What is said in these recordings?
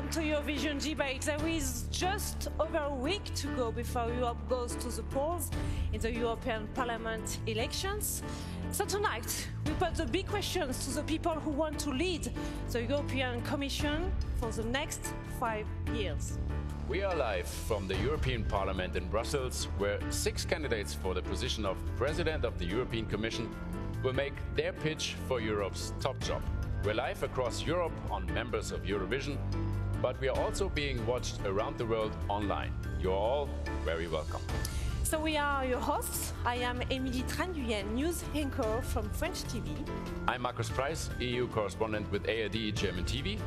welcome to Eurovision debate. There is just over a week to go before Europe goes to the polls in the European Parliament elections. So tonight, we put the big questions to the people who want to lead the European Commission for the next 5 years. We are live from the European Parliament in Brussels, where 6 candidates for the position of President of the European Commission will make their pitch for Europe's top job. We're live across Europe on members of Eurovision, but we are also being watched around the world online. You're all very welcome. So we are your hosts. I am Émilie Tranduyen, news anchor from French TV. I'm Markus Preiss, EU correspondent with ARD German TV.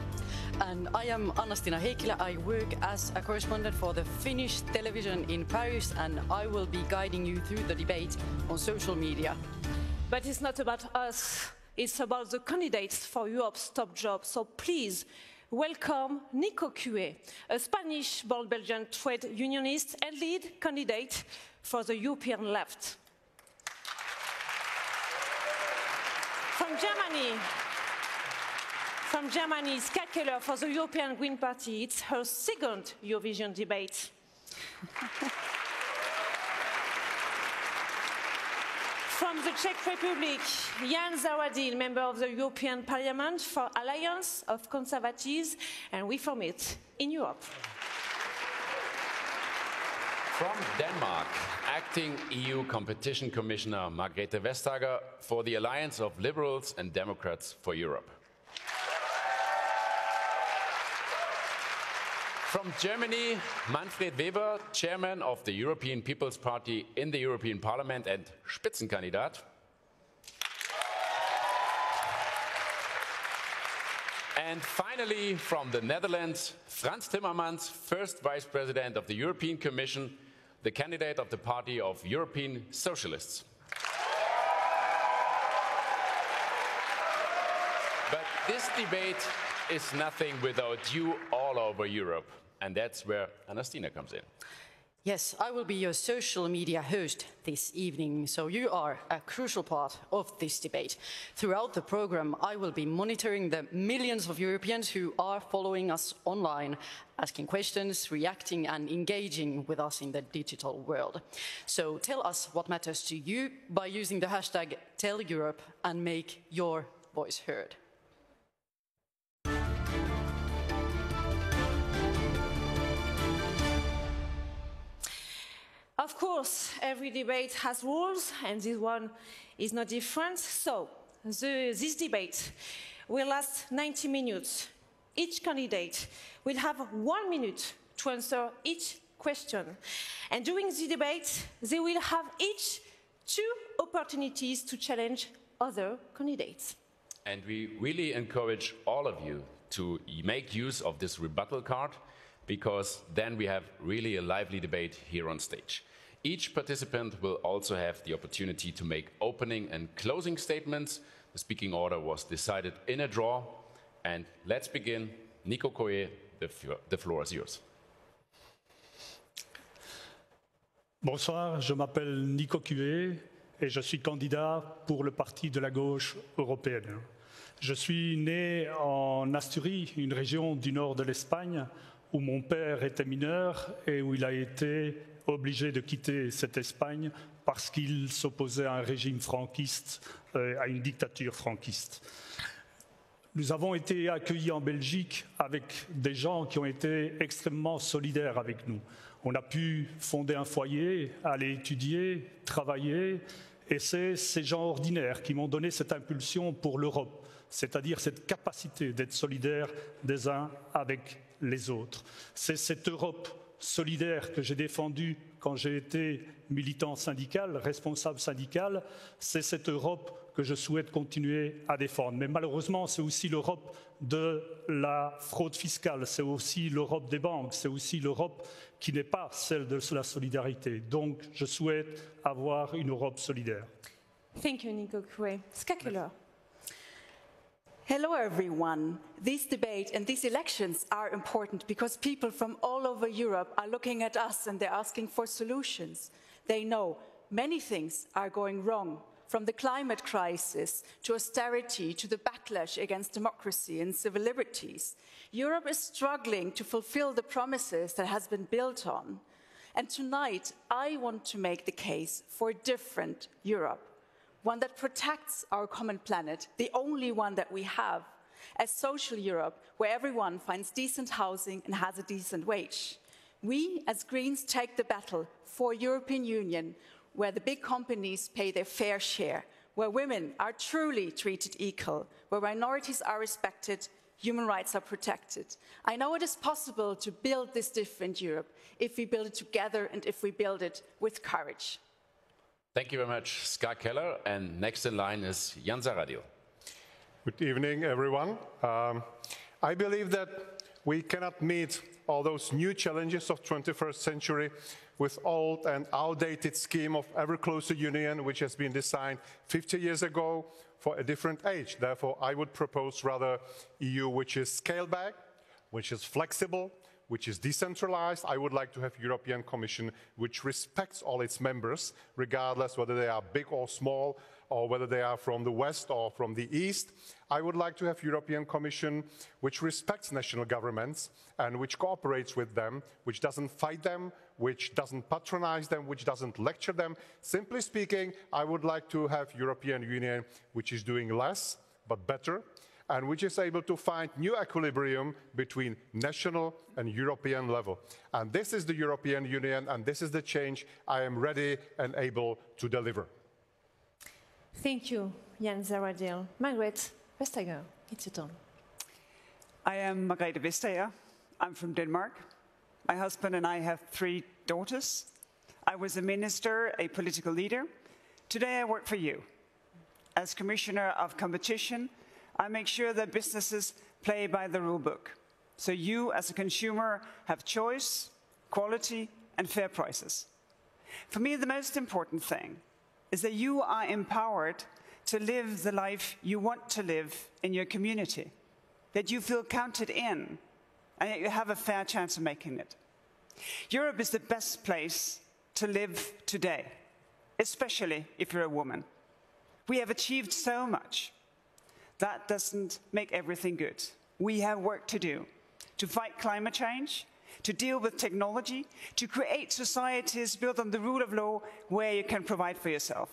And I am Anna-Stina Heikkilä. I work as a correspondent for the Finnish television in Paris, and I will be guiding you through the debate on social media. But it's not about us. It's about the candidates for Europe's top job. So please welcome Nico Cué, a Spanish-born Belgian trade unionist and lead candidate for the European left. From Germany, Ska Keller for the European Green Party. It's her second Eurovision debate. From the Czech Republic, Jan Zahradil, member of the European Parliament for Alliance of Conservatives and Reformists in Europe. From Denmark, acting EU Competition Commissioner Margrethe Vestager for the Alliance of Liberals and Democrats for Europe. From Germany, Manfred Weber, chairman of the European People's Party in the European Parliament and Spitzenkandidat. And finally, from the Netherlands, Frans Timmermans, first vice president of the European Commission, the candidate of the Party of European Socialists. But this debate is nothing without you all over Europe. And that's where Anna-Stina comes in. Yes, I will be your social media host this evening, so you are a crucial part of this debate. Throughout the program, I will be monitoring the millions of Europeans who are following us online, asking questions, reacting and engaging with us in the digital world. So tell us what matters to you by using the hashtag #TellEurope and make your voice heard. Of course, every debate has rules, and this one is no different. So, this debate will last 90 minutes. Each candidate will have 1 minute to answer each question. And during the debate, they will have each 2 opportunities to challenge other candidates. And we really encourage all of you to make use of this rebuttal card, because then we have really a lively debate here on stage. Each participant will also have the opportunity to make opening and closing statements. The speaking order was decided in a draw. And let's begin. Nico Cué, the floor is yours. Bonsoir, je m'appelle Nico Cué et je suis candidat pour le Parti de la gauche européenne. Je suis né en Asturie, une région du nord de l'Espagne, où mon père était mineur et où il a été obligé de quitter cette Espagne parce qu'il s'opposait à un régime franquiste, à une dictature franquiste. Nous avons été accueillis en Belgique avec des gens qui ont été extrêmement solidaires avec nous. On a pu fonder un foyer, aller étudier, travailler, et c'est ces gens ordinaires qui m'ont donné cette impulsion pour l'Europe, c'est-à-dire cette capacité d'être solidaires des uns avec les autres. C'est cette Europe solidaire que j'ai défendue quand j'ai été militant syndical, responsable syndical. C'est cette Europe que je souhaite continuer à défendre. Mais malheureusement, c'est aussi l'Europe de la fraude fiscale, c'est aussi l'Europe des banques, c'est aussi l'Europe qui n'est pas celle de la solidarité. Donc, je souhaite avoir une Europe solidaire. Thank you, Nico Cué. Ska Keller. Hello everyone. This debate and these elections are important because people from all over Europe are looking at us and they're asking for solutions. They know many things are going wrong from the climate crisis to austerity to the backlash against democracy and civil liberties, Europe is struggling to fulfill the promises that has been built on. And tonight, I want to make the case for a different Europe, one that protects our common planet, the only one that we have, a social Europe where everyone finds decent housing and has a decent wage. We, as Greens, take the battle for a European Union where the big companies pay their fair share, where women are truly treated equal, where minorities are respected, human rights are protected. I know it is possible to build this different Europe if we build it together and if we build it with courage. Thank you very much, Ska Keller. And next in line is Jan Zahradil. Good evening, everyone. I believe that we cannot meet all those new challenges of 21st century with old and outdated scheme of ever closer union, which has been designed 50 years ago for a different age. Therefore, I would propose rather EU which is scaled back, which is flexible, which is decentralized. I would like to have European Commission which respects all its members, regardless whether they are big or small, or whether they are from the West or from the East. I would like to have European Commission which respects national governments and which cooperates with them, which doesn't fight them, which doesn't patronize them, which doesn't lecture them. Simply speaking, I would like to have European Union which is doing less but better, and which is able to find new equilibrium between national and European level. And this is the European Union, and this is the change I am ready and able to deliver. Thank you, Jan Zahradil. Margrethe Vestager, it's your turn. I am Margrethe Vestager. I'm from Denmark. My husband and I have 3 daughters. I was a minister, a political leader. Today I work for you. As Commissioner of Competition, I make sure that businesses play by the rule book. So you, as a consumer, have choice, quality, and fair prices. For me, the most important thing is that you are empowered to live the life you want to live in your community, that you feel counted in, and that you have a fair chance of making it. Europe is the best place to live today, especially if you're a woman. We have achieved so much. That doesn't make everything good. We have work to do to fight climate change, to deal with technology, to create societies built on the rule of law where you can provide for yourself,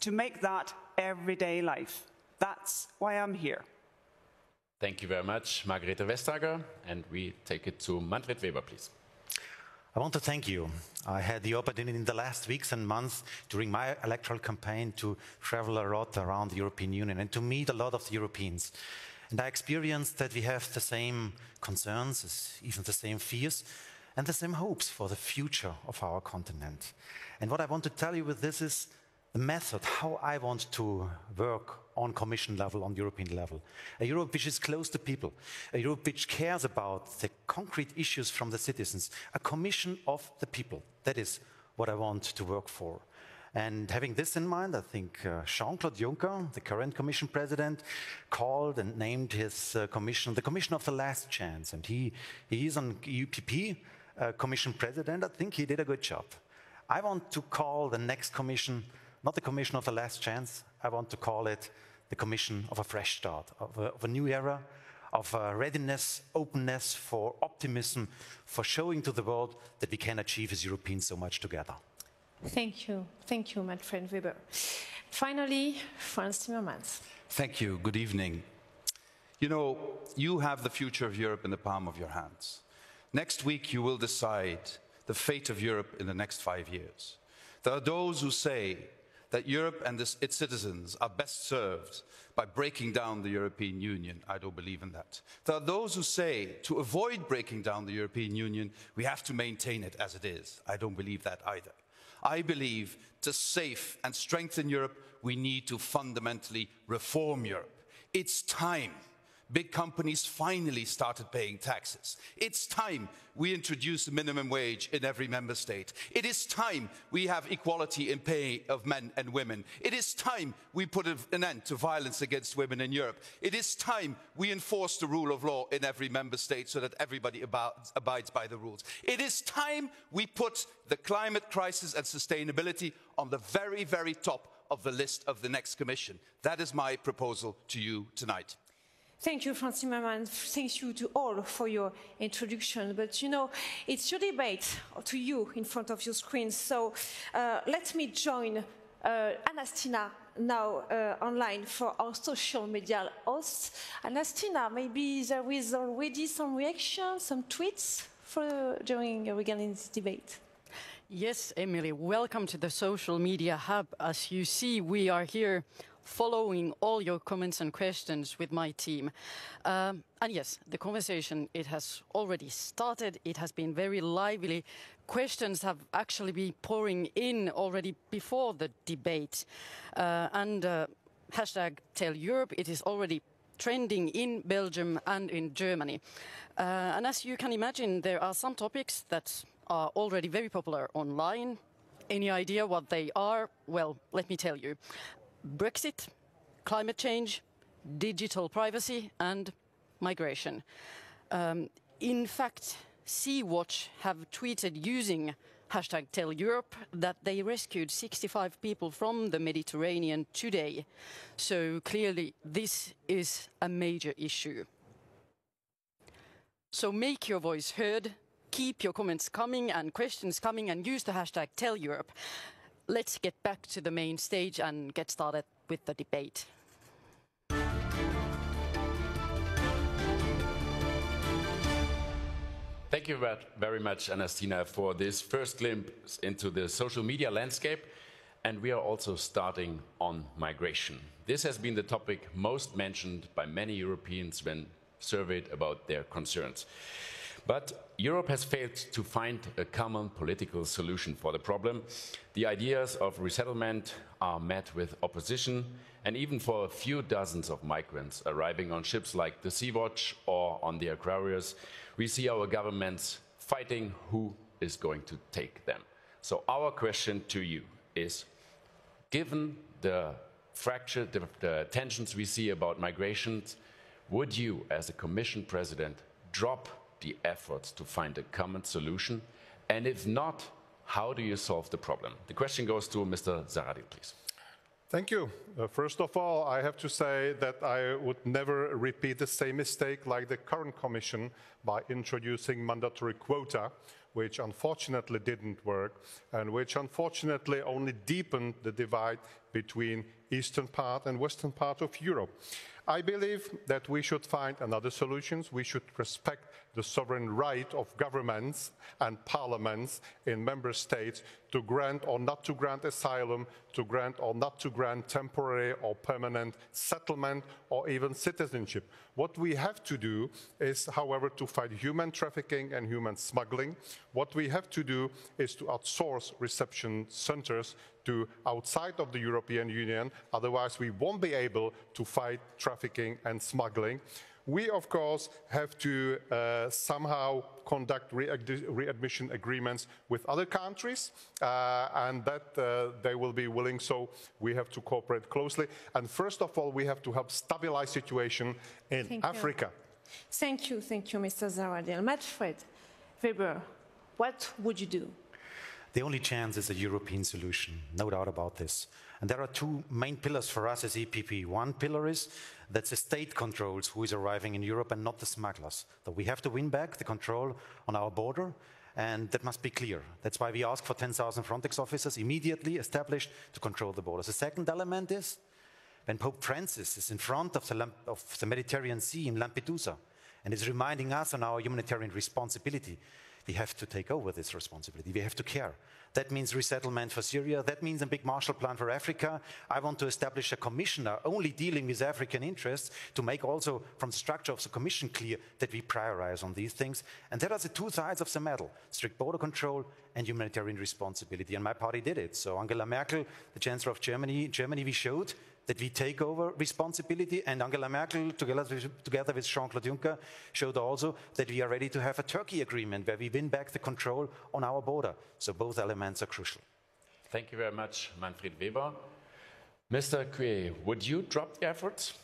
to make that everyday life. That's why I'm here. Thank you very much, Margrethe Vestager. And we take it to Manfred Weber, please. I want to thank you. I had the opportunity in the last weeks and months during my electoral campaign to travel a lot around the European Union and to meet a lot of the Europeans. And I experienced that we have the same concerns, even the same fears, and the same hopes for the future of our continent. And what I want to tell you with this is the method, how I want to work on Commission level, on European level. A Europe which is close to people, a Europe which cares about the concrete issues from the citizens, a Commission of the people. That is what I want to work for. And having this in mind, I think Jean-Claude Juncker, the current Commission President, called and named his Commission the Commission of the Last Chance. And he is an EPP Commission President. I think he did a good job. I want to call the next Commission not the Commission of the Last Chance. I want to call it the Commission of a fresh start, of a new era, of readiness, openness, for optimism, for showing to the world that we can achieve as Europeans so much together. Thank you, Manfred Weber. Finally, Frans Timmermans. Thank you. Good evening. You know, you have the future of Europe in the palm of your hands. Next week, you will decide the fate of Europe in the next 5 years. There are those who say that Europe and its citizens are best served by breaking down the European Union. I don't believe in that. There are those who say to avoid breaking down the European Union, we have to maintain it as it is. I don't believe that either. I believe to save and strengthen Europe, we need to fundamentally reform Europe. It's time big companies finally started paying taxes. It's time we introduce a minimum wage in every member state. It is time we have equality in pay of men and women. It is time we put an end to violence against women in Europe. It is time we enforce the rule of law in every member state so that everybody abides by the rules. It is time we put the climate crisis and sustainability on the very, very top of the list of the next Commission. That is my proposal to you tonight. Thank you, Franz Timmermans. Thank you to all for your introduction. But, you know, it's your debate to you in front of your screen. So let me join Anastina now online for our social media hosts. Anastina, maybe there is already some reaction, some tweets regarding this debate. Yes, Emily, welcome to the social media hub. As you see, we are here following all your comments and questions with my team. And yes, the conversation, it has already started. It has been very lively. Questions have actually been pouring in already before the debate. Hashtag Tell Europe, it is already trending in Belgium and in Germany. And as you can imagine, there are some topics that are already very popular online. Any idea what they are? Well, let me tell you. Brexit, climate change, digital privacy and migration. In fact, Sea-Watch have tweeted using hashtag Tell Europe that they rescued 65 people from the Mediterranean today. So clearly this is a major issue. So make your voice heard, keep your comments coming and questions coming and use the hashtag Tell Europe. Let's get back to the main stage and get started with the debate. Thank you very much, Anastina, for this first glimpse into the social media landscape. And we are also starting on migration. This has been the topic most mentioned by many Europeans when surveyed about their concerns. But Europe has failed to find a common political solution for the problem. The ideas of resettlement are met with opposition, and even for a few dozens of migrants arriving on ships like the Sea-Watch or on the Aquarius, we see our governments fighting who is going to take them. So our question to you is, given the fracture, the tensions we see about migrations, would you, as a Commission President, drop the efforts to find a common solution? And if not, how do you solve the problem? The question goes to Mr. Zahradil, please. Thank you. First of all, I have to say that I would never repeat the same mistake like the current Commission by introducing mandatory quota, which unfortunately didn't work and which unfortunately only deepened the divide between eastern part and western part of Europe. I believe that we should find another solutions. We should respect the sovereign right of governments and parliaments in member states to grant or not to grant asylum, to grant or not to grant temporary or permanent settlement or even citizenship. What we have to do is, however, to fight human trafficking and human smuggling. What we have to do is to outsource reception centers to outside of the European Union, otherwise we won't be able to fight trafficking and smuggling. We, of course, have to somehow conduct readmission agreements with other countries, and that they will be willing, so we have to cooperate closely. And first of all, we have to help stabilize situation in Africa. Thank you, Mr. Zahradil. Manfred Weber, what would you do? The only chance is a European solution, no doubt about this. And there are two main pillars for us as EPP. One pillar is that the state controls who is arriving in Europe and not the smugglers. So we have to win back the control on our border, and that must be clear. That's why we ask for 10,000 Frontex officers immediately established to control the borders. The second element is when Pope Francis is in front of the Mediterranean Sea in Lampedusa and is reminding us on our humanitarian responsibility, we have to take over this responsibility. We have to care. That means resettlement for Syria. That means a big Marshall Plan for Africa. I want to establish a commissioner only dealing with African interests to make also from the structure of the Commission clear that we prioritize on these things. And there are the two sides of the medal, strict border control and humanitarian responsibility. And my party did it. So Angela Merkel, the Chancellor of Germany, we showed that we take over responsibility, and Angela Merkel, together with Jean-Claude Juncker, showed also that we are ready to have a Turkey agreement where we win back the control on our border. So both elements are crucial. Thank you very much, Manfred Weber. Mr. Cué, would you drop the efforts?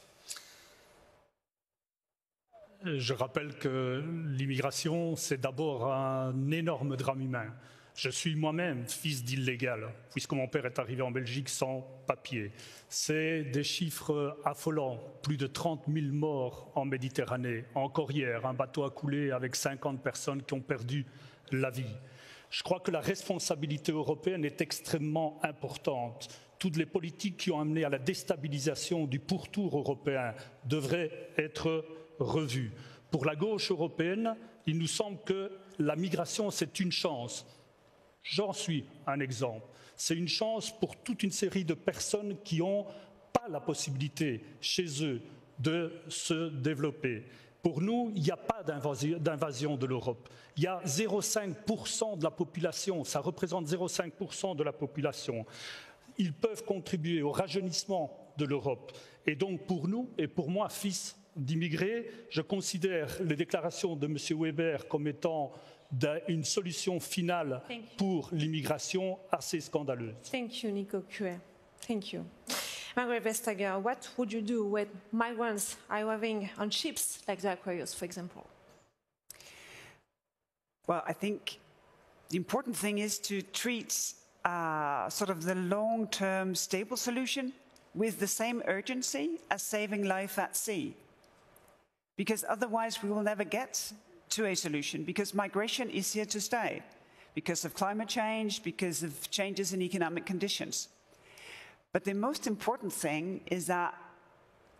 Je rappelle que l'immigration, c'est d'abord un énorme drame humain. Je suis moi-même fils d'illégal, puisque mon père est arrivé en Belgique sans papier. C'est des chiffres affolants, plus de 30 000 morts en Méditerranée. Encore hier, un bateau a coulé avec 50 personnes qui ont perdu la vie. Je crois que la responsabilité européenne est extrêmement importante. Toutes les politiques qui ont amené à la déstabilisation du pourtour européen devraient être revues. Pour la gauche européenne, il nous semble que la migration, c'est une chance. J'en suis un exemple. C'est une chance pour toute une série de personnes qui n'ont pas la possibilité chez eux de se développer. Pour nous, il n'y a pas d'invasion de l'Europe. Il y a 0,5% de la population, ça représente 0,5% de la population. Ils peuvent contribuer au rajeunissement de l'Europe. Et donc pour nous, et pour moi, fils d'immigrés, je considère les déclarations de M. Weber comme étant une solution finale pour l'immigration assez scandaleuse. Thank you, Nico Cue. Thank you. Margaret Vestager, what would you do when migrants are arriving on ships like the Aquarius, for example? Well, I think the important thing is to treat sort of the long-term stable solution with the same urgency as saving life at sea. Because otherwise we will never get to a solution, because migration is here to stay, because of climate change, because of changes in economic conditions. But the most important thing is that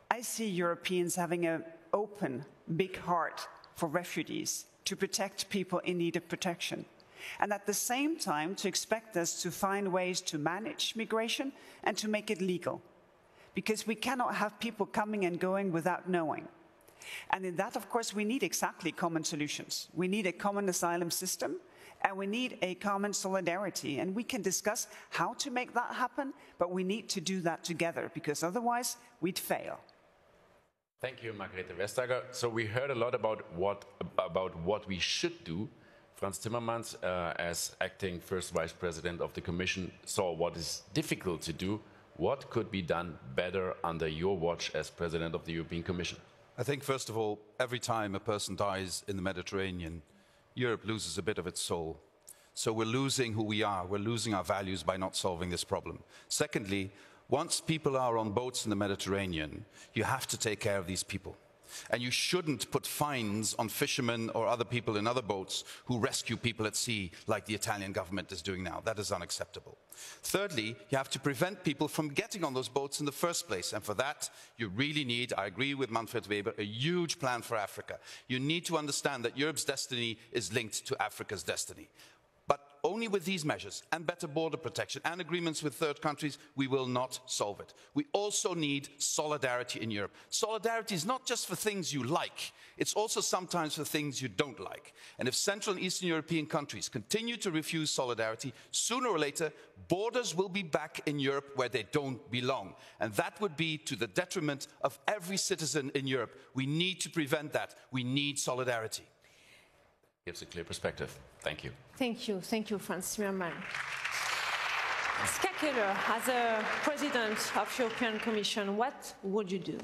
I see Europeans having an open, big heart for refugees, to protect people in need of protection. And at the same time, to expect us to find ways to manage migration and to make it legal. Because we cannot have people coming and going without knowing. And in that, of course, we need exactly common solutions. We need a common asylum system, and we need a common solidarity. And we can discuss how to make that happen, but we need to do that together, because otherwise we'd fail. Thank you, Margrethe Vestager. So we heard a lot about what we should do. Franz Timmermans, as acting first Vice President of the Commission, saw what is difficult to do. What could be done better under your watch as President of the European Commission? I think, first of all, every time a person dies in the Mediterranean, Europe loses a bit of its soul. So we're losing who we are. We're losing our values by not solving this problem. Secondly, once people are on boats in the Mediterranean, you have to take care of these people. And you shouldn't put fines on fishermen or other people in other boats who rescue people at sea, like the Italian government is doing now. That is unacceptable. Thirdly, you have to prevent people from getting on those boats in the first place. And for that, you really need, I agree with Manfred Weber, a huge plan for Africa. You need to understand that Europe's destiny is linked to Africa's destiny. But only with these measures and better border protection and agreements with third countries, we will not solve it. We also need solidarity in Europe. Solidarity is not just for things you like, it's also sometimes for things you don't like. And if Central and Eastern European countries continue to refuse solidarity, sooner or later, borders will be back in Europe where they don't belong. And that would be to the detriment of every citizen in Europe. We need to prevent that. We need solidarity. Gives a clear perspective. Thank you. Thank you, Franz Timmermans. Ska Keller, as a President of the European Commission, what would you do?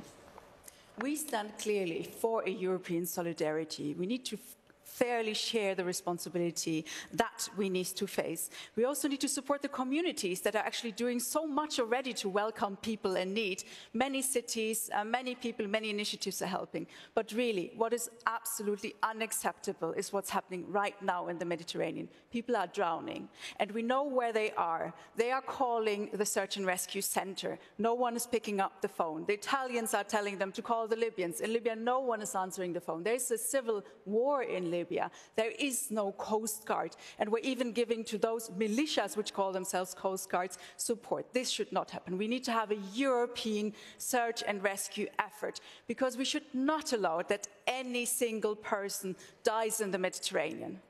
We stand clearly for a European solidarity. We need to fairly share the responsibility that we need to face. We also need to support the communities that are actually doing so much already to welcome people in need. Many cities, many people, many initiatives are helping. But really, what is absolutely unacceptable is what's happening right now in the Mediterranean. People are drowning, and we know where they are. They are calling the search and rescue center. No one is picking up the phone. The Italians are telling them to call the Libyans. In Libya, no one is answering the phone. There's a civil war in Libya. There is no Coast Guard, and we're even giving to those militias which call themselves Coast Guards support. This should not happen. We need to have a European search and rescue effort, because we should not allow that any single person dies in the Mediterranean.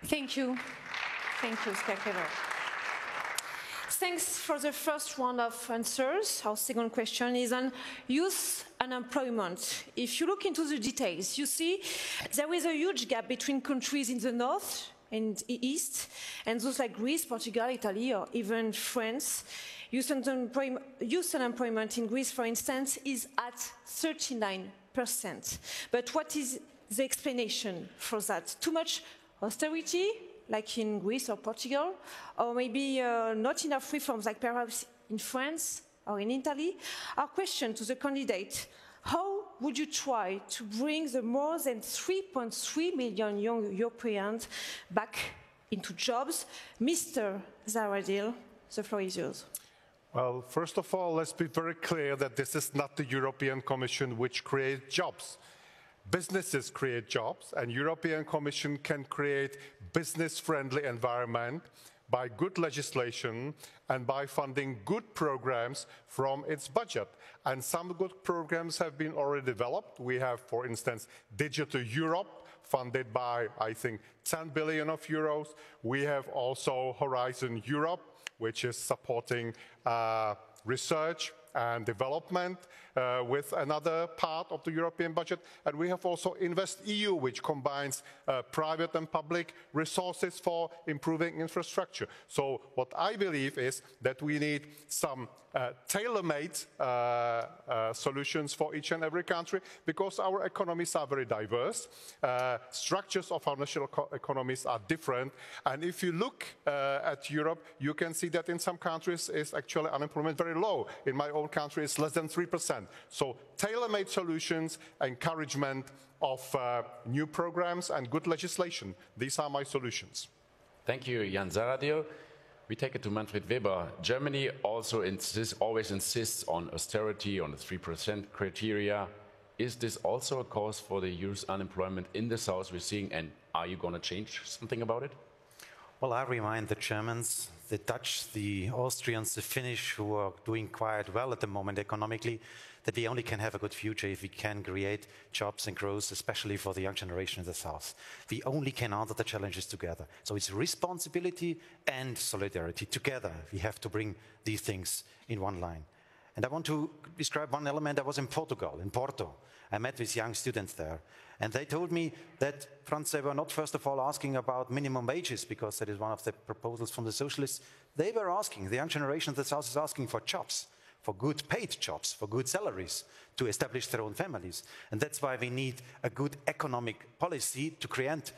Thank you. Thank you, Ska Keller. Thanks for the first round of answers. Our second question is on youth unemployment. If you look into the details, you see there is a huge gap between countries in the north and east, and those like Greece, Portugal, Italy, or even France. Youth unemployment in Greece, for instance, is at 39%. But what is the explanation for that? Too much austerity, like in Greece or Portugal, or maybe not enough reforms, like perhaps in France or in Italy. Our question to the candidate: how would you try to bring the more than 3.3 million young Europeans back into jobs? Mr. Zahradil, the floor is yours. Well, first of all, let's be very clear that this is not the European Commission which creates jobs. Businesses create jobs, and European Commission can create business-friendly environment by good legislation and by funding good programs from its budget. And some good programs have been already developed. We have, for instance, Digital Europe, funded by, I think, 10 billion of euros. We have also Horizon Europe, which is supporting research and development with another part of the European budget. And we have also InvestEU, which combines private and public resources for improving infrastructure. So what I believe is that we need some tailor-made solutions for each and every country, because our economies are very diverse. Structures of our national economies are different. And if you look at Europe, you can see that in some countries is actually unemployment very low. In my own country, it's less than 3%. So tailor-made solutions, encouragement of new programs and good legislation. These are my solutions. Thank you, Jan Zahradil. We take it to Manfred Weber. Germany also always insists on austerity, on the 3% criteria. Is this also a cause for the youth unemployment in the south we're seeing, and are you going to change something about it? Well, I remind the Germans, the Dutch, the Austrians, the Finnish, who are doing quite well at the moment economically, that we only can have a good future if we can create jobs and growth, especially for the young generation in the south. We only can answer the challenges together. So it's responsibility and solidarity together. We have to bring these things in one line. And I want to describe one element. I was in Portugal, in Porto. I met with young students there. And they told me that, Franz, they were not first of all asking about minimum wages, because that is one of the proposals from the socialists. They were asking, the young generation of the south is asking for jobs, for good paid jobs, for good salaries, to establish their own families. And that's why we need a good economic policy to create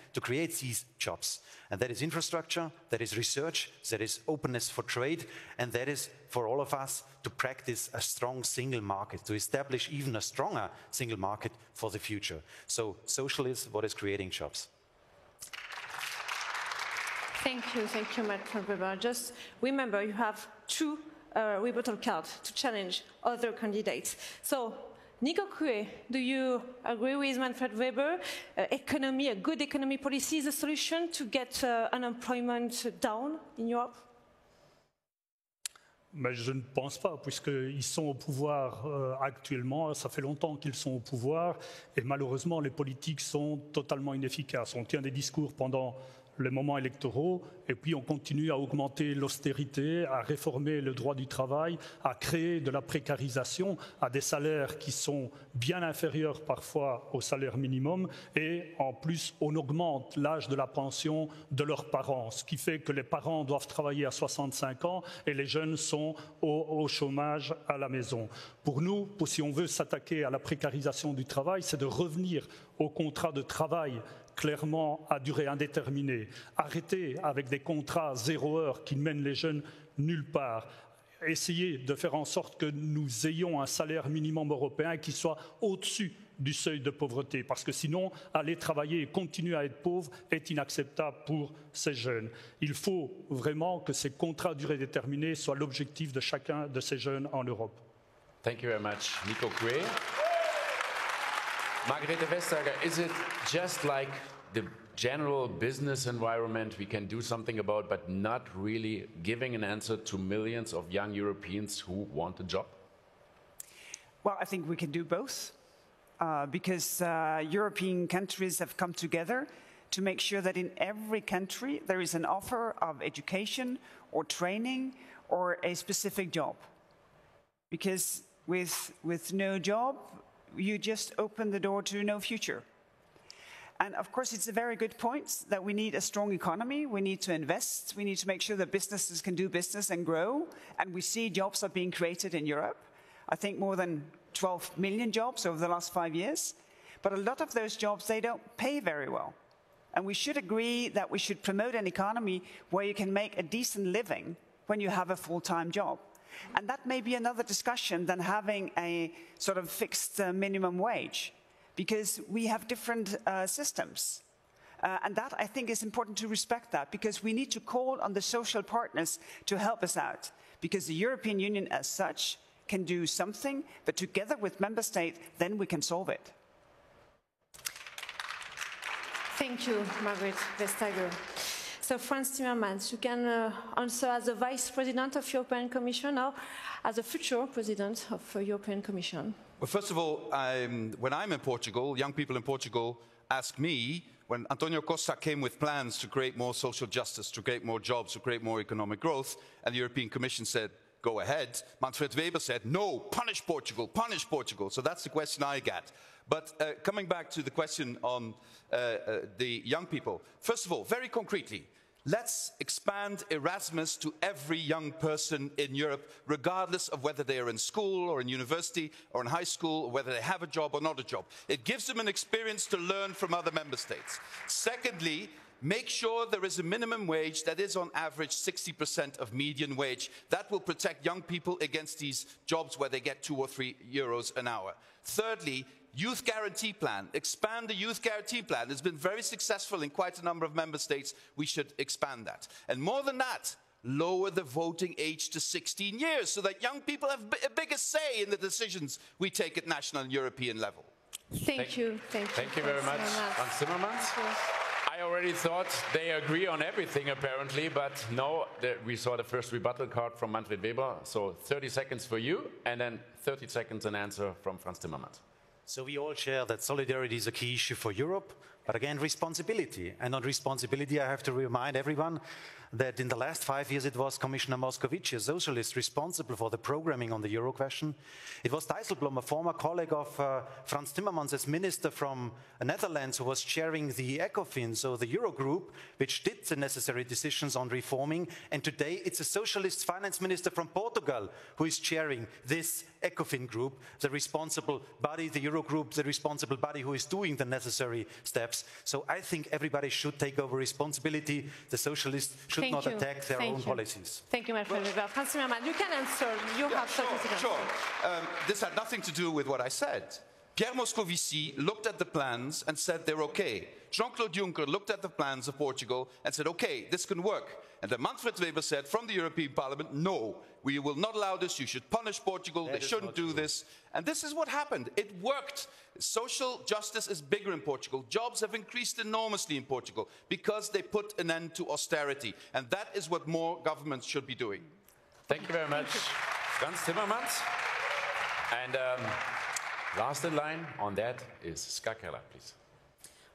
these jobs. And that is infrastructure, that is research, that is openness for trade, and that is for all of us to practice a strong single market, to establish even a stronger single market for the future. So social is what is creating jobs. Thank you, Manfred Weber. Just remember, you have two rebuttal cards to challenge other candidates. So, Nico Coué, do you agree with Manfred Weber? A good economy policy is a solution to get unemployment down in Europe? Mais je ne pense pas, puisqu'ils sont au pouvoir actuellement, ça fait longtemps qu'ils sont au pouvoir, et malheureusement les politiques sont totalement inefficaces. On tient des discours pendant les moments électoraux, et puis on continue à augmenter l'austérité, à réformer le droit du travail, à créer de la précarisation, à des salaires qui sont bien inférieurs parfois au salaire minimum, et en plus on augmente l'âge de la pension de leurs parents, ce qui fait que les parents doivent travailler à 65 ans et les jeunes sont au chômage à la maison. Pour nous, si on veut s'attaquer à la précarisation du travail, c'est de revenir au contrat de travail clairement à durée indéterminée. Arrêter avec des contrats 0 heure qui ne mènent les jeunes nulle part. Essayer de faire en sorte que nous ayons un salaire minimum européen qui soit au-dessus du seuil de pauvreté, parce que sinon, aller travailler et continuer à être pauvre est inacceptable pour ces jeunes. Il faut vraiment que ces contrats à durée déterminée soient l'objectif de chacun de ces jeunes en Europe. Thank you very much, Nico Coué. Margrethe Vestager, is it just like the general business environment we can do something about, but not really giving an answer to millions of young Europeans who want a job? Well, I think we can do both, because European countries have come together to make sure that in every country there is an offer of education or training or a specific job. Because with no job, you just open the door to no future. And of course, it's a very good point that we need a strong economy. We need to invest. We need to make sure that businesses can do business and grow. And we see jobs are being created in Europe. I think more than 12 million jobs over the last 5 years. But a lot of those jobs, they don't pay very well. And we should agree that we should promote an economy where you can make a decent living when you have a full-time job. And that may be another discussion than having a sort of fixed minimum wage, because we have different systems. And that, I think, is important to respect that, because we need to call on the social partners to help us out, because the European Union as such can do something, but together with member states, then we can solve it. Thank you, Margaret Vestager. So, Frans Timmermans, you can answer as the Vice President of European Commission or as a future President of the European Commission. Well, first of all, when I'm in Portugal, young people in Portugal ask me, when Antonio Costa came with plans to create more social justice, to create more jobs, to create more economic growth, and the European Commission said, go ahead, Manfred Weber said, no, punish Portugal, punish Portugal. So that's the question I get. But coming back to the question on the young people, first of all, very concretely, let's expand Erasmus to every young person in Europe, regardless of whether they are in school or in university or in high school, or whether they have a job or not a job. It gives them an experience to learn from other member states. Secondly, make sure there is a minimum wage that is on average 60% of median wage. That will protect young people against these jobs where they get 2 or 3 euros an hour. Thirdly, Youth Guarantee Plan. Expand the Youth Guarantee Plan. It's been very successful in quite a number of member states. We should expand that. And more than that, lower the voting age to 16 years so that young people have a bigger say in the decisions we take at national and European level. Thank you. Thank you very much, Frans Timmermans. I already thought they agree on everything, apparently, but no, we saw the first rebuttal card from Manfred Weber. So 30 seconds for you, and then 30 seconds an answer from Frans Timmermans. So we all share that solidarity is a key issue for Europe, but again, responsibility. And on responsibility, I have to remind everyone that in the last 5 years, it was Commissioner Moscovici, a socialist, responsible for the programming on the Euro question. It was Dijsselbloem, a former colleague of Frans Timmermans as minister from the Netherlands, who was chairing the ECOFIN, so the Euro group, which did the necessary decisions on reforming. And today, it's a socialist finance minister from Portugal who is chairing this ECOFIN group, the responsible body, the Euro group, the responsible body who is doing the necessary steps. So I think everybody should take over responsibility. The socialists should not attack their own policies. Thank you, Manfred Weber. Frans Timmermans, you can answer. You have 30 seconds. Sure. This had nothing to do with what I said. Pierre Moscovici looked at the plans and said they're okay. Jean-Claude Juncker looked at the plans of Portugal and said, okay, this can work. And then Manfred Weber said from the European Parliament, no, we will not allow this, you should punish Portugal, they shouldn't do this. And this is what happened. It worked. Social justice is bigger in Portugal. Jobs have increased enormously in Portugal because they put an end to austerity. And that is what more governments should be doing. Thank you very much, Frans Timmermans. And last in line on that is Ska Keller, please.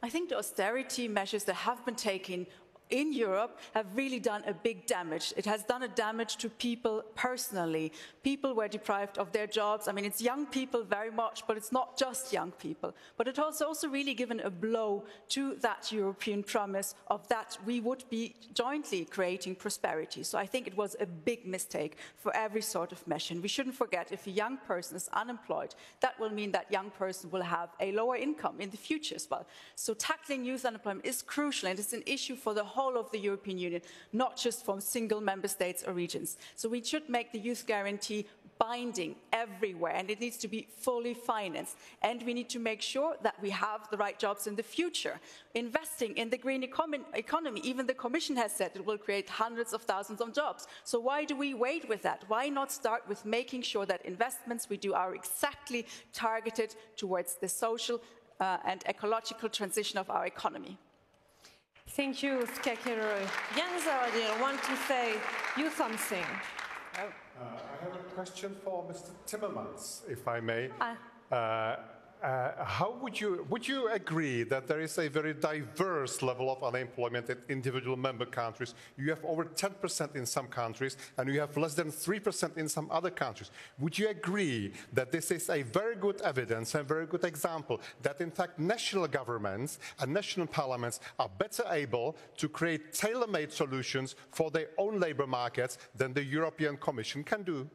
I think the austerity measures that have been taken in Europe have really done a big damage. It has done a damage to people personally. People were deprived of their jobs. I mean, it's young people very much, but it's not just young people. But it has also really given a blow to that European promise of that we would be jointly creating prosperity. So I think it was a big mistake for every sort of measure. And we shouldn't forget, if a young person is unemployed, that will mean that young person will have a lower income in the future as well. So tackling youth unemployment is crucial, and it's an issue for the whole of the European Union, not just from single member states or regions. So we should make the youth guarantee binding everywhere, and it needs to be fully financed. And we need to make sure that we have the right jobs in the future. Investing in the green economy, even the Commission has said it will create hundreds of thousands of jobs. So why do we wait with that? Why not start with making sure that investments we do are exactly targeted towards the social and ecological transition of our economy? Thank you, Ska Keller. Jens Aradil, want to say you something? I have a question for Mr. Timmermans, if I may. How would you agree that there is a very diverse level of unemployment in individual member countries? You have over 10% in some countries, and you have less than 3% in some other countries. Would you agree that this is a very good evidence and very good example that, in fact, national governments and national parliaments are better able to create tailor-made solutions for their own labor markets than the European Commission can do?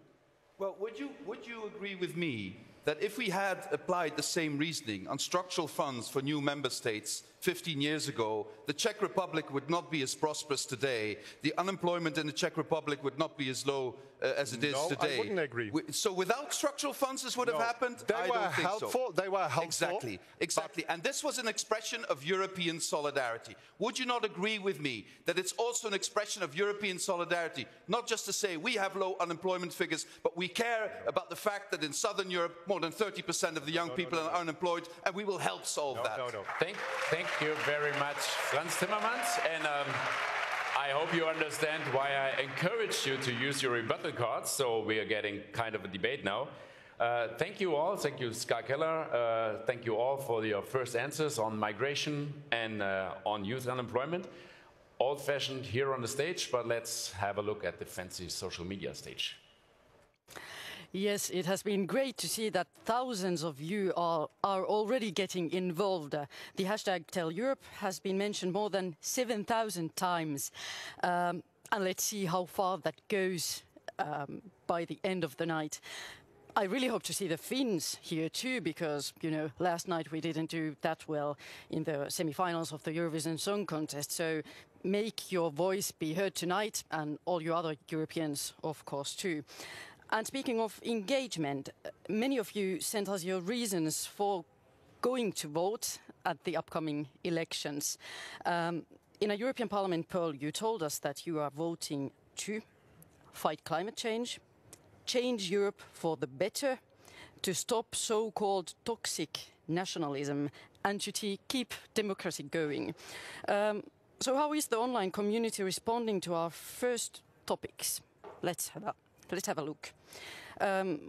Well, would you agree with me that if we had applied the same reasoning on structural funds for new member states 15 years ago, the Czech Republic would not be as prosperous today. The unemployment in the Czech Republic would not be as low as it is today. I wouldn't agree. So without structural funds, this would have happened? I don't think so. They were helpful. Exactly. And this was an expression of European solidarity. Would you not agree with me that it's also an expression of European solidarity? Not just to say we have low unemployment figures, but we care about the fact that in Southern Europe, more than 30% of the young people are unemployed, and we will help solve that. Thank you very much, Franz Timmermans. And I hope you understand why I encouraged you to use your rebuttal cards. So we are getting kind of a debate now. Thank you all. Thank you, Ska Keller. Thank you all for your first answers on migration and on youth unemployment. Old-fashioned here on the stage, but let's have a look at the fancy social media stage. Yes, it has been great to see that thousands of you are already getting involved. The hashtag #TellEurope has been mentioned more than 7,000 times. And let's see how far that goes by the end of the night. I really hope to see the Finns here too, because, you know, last night we didn't do that well in the semi-finals of the Eurovision Song Contest. So make your voice be heard tonight, and all you other Europeans, of course, too. And speaking of engagement, many of you sent us your reasons for going to vote at the upcoming elections. In a European Parliament poll, you told us that you are voting to fight climate change, change Europe for the better, to stop so-called toxic nationalism, and to keep democracy going. So how is the online community responding to our first topics? Let's have a look.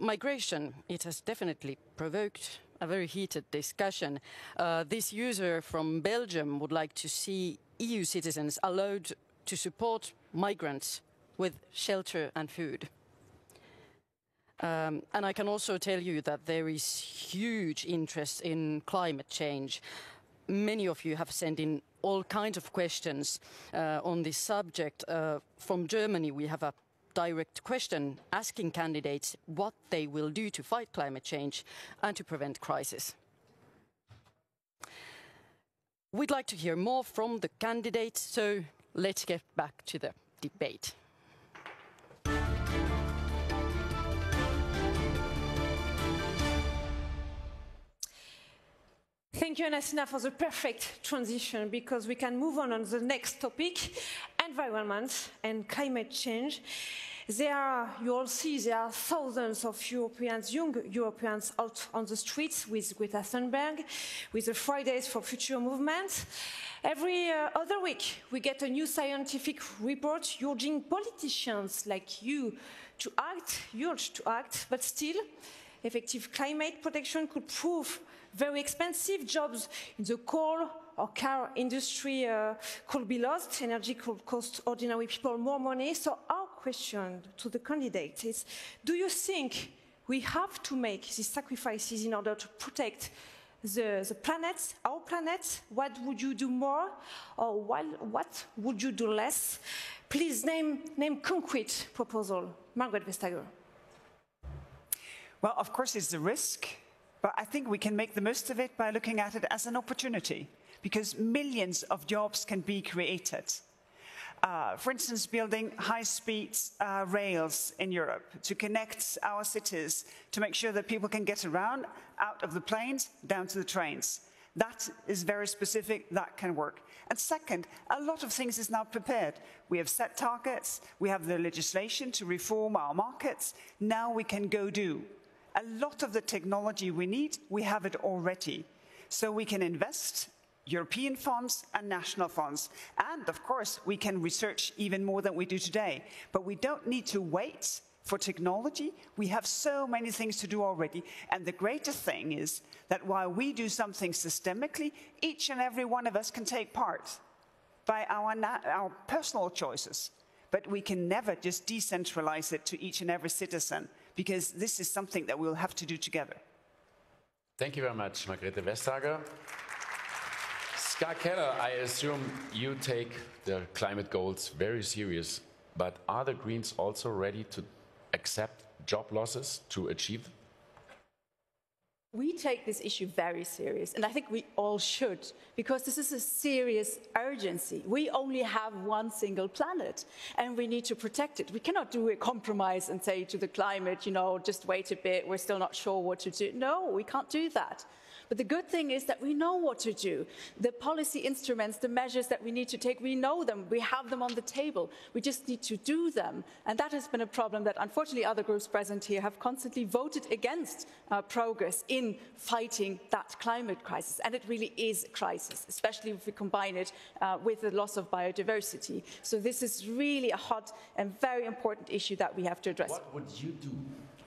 Migration, it has definitely provoked a very heated discussion. This user from Belgium would like to see EU citizens allowed to support migrants with shelter and food. And I can also tell you that there is huge interest in climate change. Many of you have sent in all kinds of questions on this subject. From Germany, we have a direct question asking candidates what they will do to fight climate change and to prevent crisis. We'd like to hear more from the candidates, so let's get back to the debate. Thank you, Anasina, for the perfect transition, because we can move on the next topic, environment and climate change. You all see there are thousands of Europeans, young Europeans out on the streets with Greta Thunberg, with the Fridays for Future movement. Every other week, we get a new scientific report urging politicians like you to act, but still, effective climate protection could prove very expensive. Jobs in the coal or car industry could be lost. Energy could cost ordinary people more money. So our question to the candidate is, do you think we have to make these sacrifices in order to protect the planet, our planet? What would you do more, or what would you do less? Please name concrete proposal. Margaret Vestager. Well, of course, it's a risk, but I think we can make the most of it by looking at it as an opportunity, because millions of jobs can be created. For instance, building high-speed rails in Europe to connect our cities, to make sure that people can get around, out of the planes, down to the trains. That is very specific, that can work. And second, a lot of things is now prepared. We have set targets, we have the legislation to reform our markets, now we can go do. A lot of the technology we need, we have it already. So we can invest European funds and national funds. And of course, we can research even more than we do today. But we don't need to wait for technology. We have so many things to do already. And the greatest thing is that while we do something systemically, each and every one of us can take part by our personal choices. But we can never just decentralize it to each and every citizen, because this is something that we'll have to do together. Thank you very much, Margrethe Vestager. Ska Keller, I assume you take the climate goals very serious, but are the Greens also ready to accept job losses to achieve them? We take this issue very serious, and I think we all should, because this is a serious urgency. We only have one single planet, and we need to protect it. We cannot do a compromise and say to the climate, you know, just wait a bit, we're still not sure what to do. No, we can't do that. But the good thing is that we know what to do. The policy instruments, the measures that we need to take, we know them, we have them on the table. We just need to do them. And that has been a problem that unfortunately other groups present here have constantly voted against progress in fighting that climate crisis. And it really is a crisis, especially if we combine it with the loss of biodiversity. So this is really a hot and very important issue that we have to address. What would you do?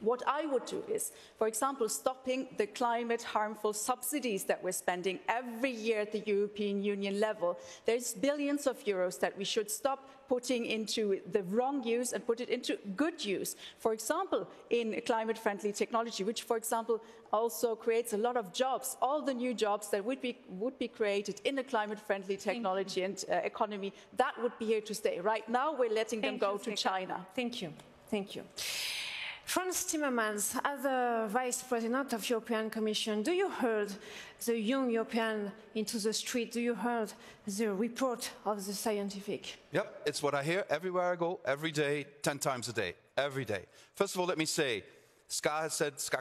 What I would do is, for example, stopping the climate harmful subsidies that we're spending every year at the European Union level. There's billions of euros that we should stop putting into the wrong use and put it into good use. For example, in climate-friendly technology, which, for example, also creates a lot of jobs. All the new jobs that would be created in a climate-friendly technology and economy, that would be here to stay. Right now, we're letting them go to China. Thank you. Thank you. Frans Timmermans, as the Vice President of the European Commission, do you heard the young European into the street? Do you heard the report of the scientific? Yep, it's what I hear everywhere I go, every day, 10 times a day, every day. First of all, let me say, Ska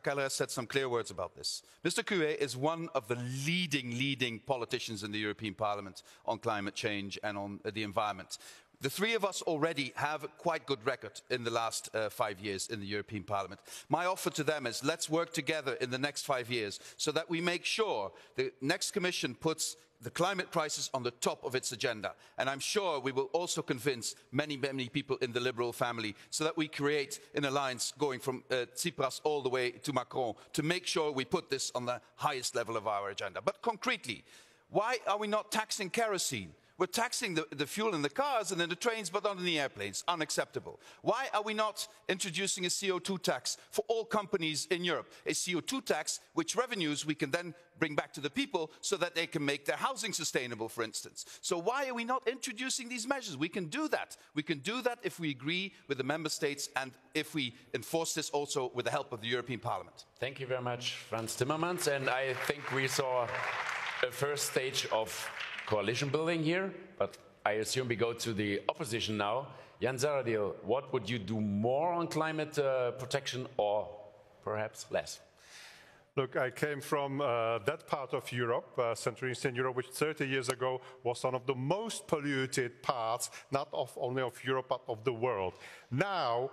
Keller has said some clear words about this. Mr. Coué is one of the leading politicians in the European Parliament on climate change and on the environment. The three of us already have a quite good record in the last 5 years in the European Parliament. My offer to them is let's work together in the next 5 years so that we make sure the next Commission puts the climate crisis on the top of its agenda. And I'm sure we will also convince many people in the Liberal family so that we create an alliance going from Tsipras all the way to Macron to make sure we put this on the highest level of our agenda. But concretely, why are we not taxing kerosene? We're taxing the fuel in the cars and in the trains, but not in the airplanes. Unacceptable. Why are we not introducing a CO2 tax for all companies in Europe? A CO2 tax, which revenues we can then bring back to the people so that they can make their housing sustainable, for instance. So why are we not introducing these measures? We can do that. We can do that if we agree with the member states and if we enforce this also with the help of the European Parliament. Thank you very much, Frans Timmermans. And I think we saw a first stage of coalition building here, but I assume we go to the opposition now. Jan Zahradil, what would you do more on climate protection or perhaps less? Look, I came from that part of Europe, Central Eastern Europe, which 30 years ago was one of the most polluted parts, not only of Europe, but of the world. Now,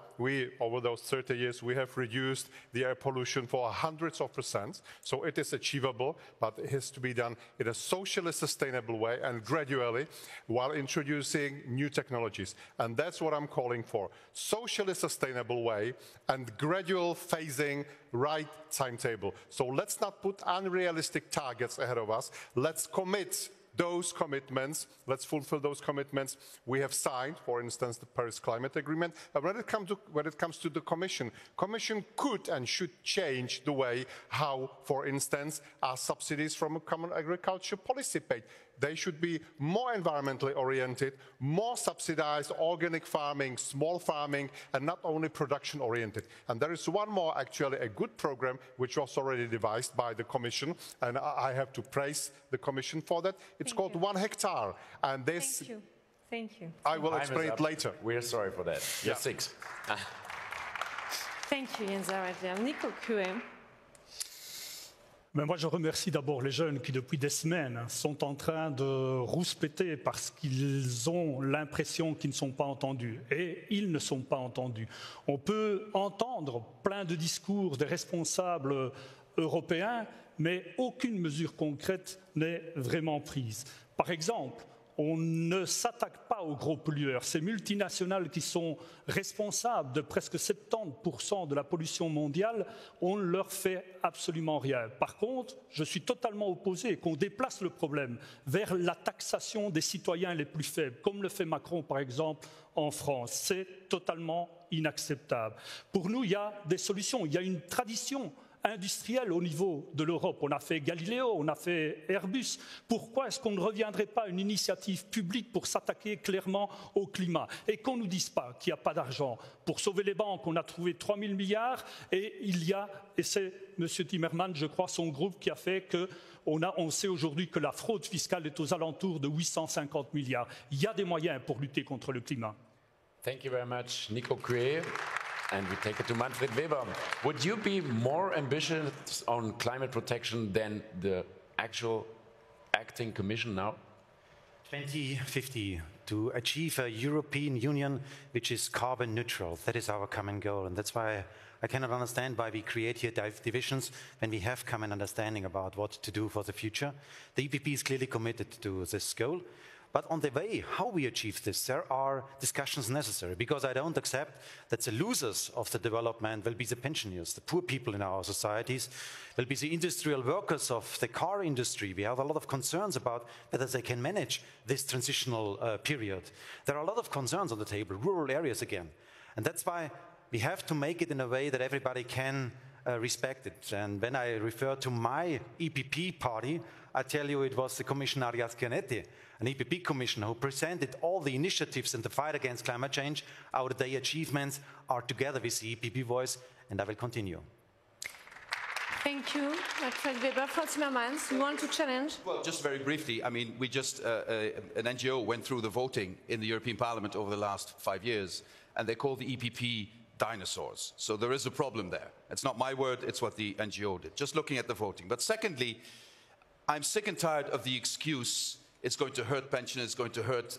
over those 30 years, we have reduced the air pollution for hundreds of %. So it is achievable, but it has to be done in a socially sustainable way and gradually while introducing new technologies. And that's what I'm calling for. Socially sustainable way and gradual phasing, right timetable. So let's not put unrealistic targets ahead of us. Let's commit those commitments, let's fulfill those commitments we have signed, for instance, the Paris Climate Agreement. And when it comes to the Commission could and should change the way how, for instance, our subsidies from a common agriculture policy paid. They should be more environmentally oriented, more subsidized organic farming, small farming, and not only production oriented. And there is one more, actually, a good program, which was already devised by the Commission, and I have to praise the Commission for that. It's called 1 hectare. And this... Thank you. Thank you. I will explain it later. We're sorry for that. Yeah. 6. Thank you, Jan Zahradil. Nico Coué. Mais moi, je remercie d'abord les jeunes qui, depuis des semaines, sont en train de rouspéter parce qu'ils ont l'impression qu'ils ne sont pas entendus. Et ils ne sont pas entendus. On peut entendre plein de discours des responsables européens, mais aucune mesure concrète n'est vraiment prise. Par exemple, on ne s'attaque pas aux gros pollueurs. Ces multinationales qui sont responsables de presque 70% de la pollution mondiale, on ne leur fait absolument rien. Par contre, je suis totalement opposé qu'on déplace le problème vers la taxation des citoyens les plus faibles, comme le fait Macron par exemple en France. C'est totalement inacceptable. Pour nous, il y a des solutions, il y a une tradition industrielle au niveau de l'Europe. On a fait Galileo, on a fait Airbus. Pourquoi est-ce qu'on ne reviendrait pas à une initiative publique pour s'attaquer clairement au climat? Et qu'on ne nous dise pas qu'il n'y a pas d'argent. Pour sauver les banques, on a trouvé 3 000 milliards et c'est M. Timmermans, je crois, son groupe qui a fait qu'on sait aujourd'hui que la fraude fiscale est aux alentours de 850 milliards. Il y a des moyens pour lutter contre le climat. Thank you very much, Nico Quer. And we take it to Manfred Weber. Would you be more ambitious on climate protection than the actual acting Commission now? 2050, to achieve a European Union which is carbon neutral. That is our common goal. And that's why I cannot understand why we create here divisions when we have common understanding about what to do for the future. The EPP is clearly committed to this goal. But on the way, how we achieve this, there are discussions necessary, because I don't accept that the losers of the development will be the pensioners, the poor people in our societies, will be the industrial workers of the car industry. We have a lot of concerns about whether they can manage this transitional period. There are a lot of concerns on the table, rural areas again. And that's why we have to make it in a way that everybody can respect it. And when I refer to my EPP party, I tell you it was the Commissioner Arias Canetti, an EPP commissioner, who presented all the initiatives in the fight against climate change. Our day achievements are together with the EPP voice, and I will continue. Thank you, Manfred Weber. Franz Timmermans, you want to challenge? Well, just very briefly, I mean, we just, an NGO went through the voting in the European Parliament over the last 5 years, and they call the EPP dinosaurs. So there is a problem there. It's not my word, it's what the NGO did, just looking at the voting. But secondly, I'm sick and tired of the excuse, it's going to hurt pensioners, it's going to hurt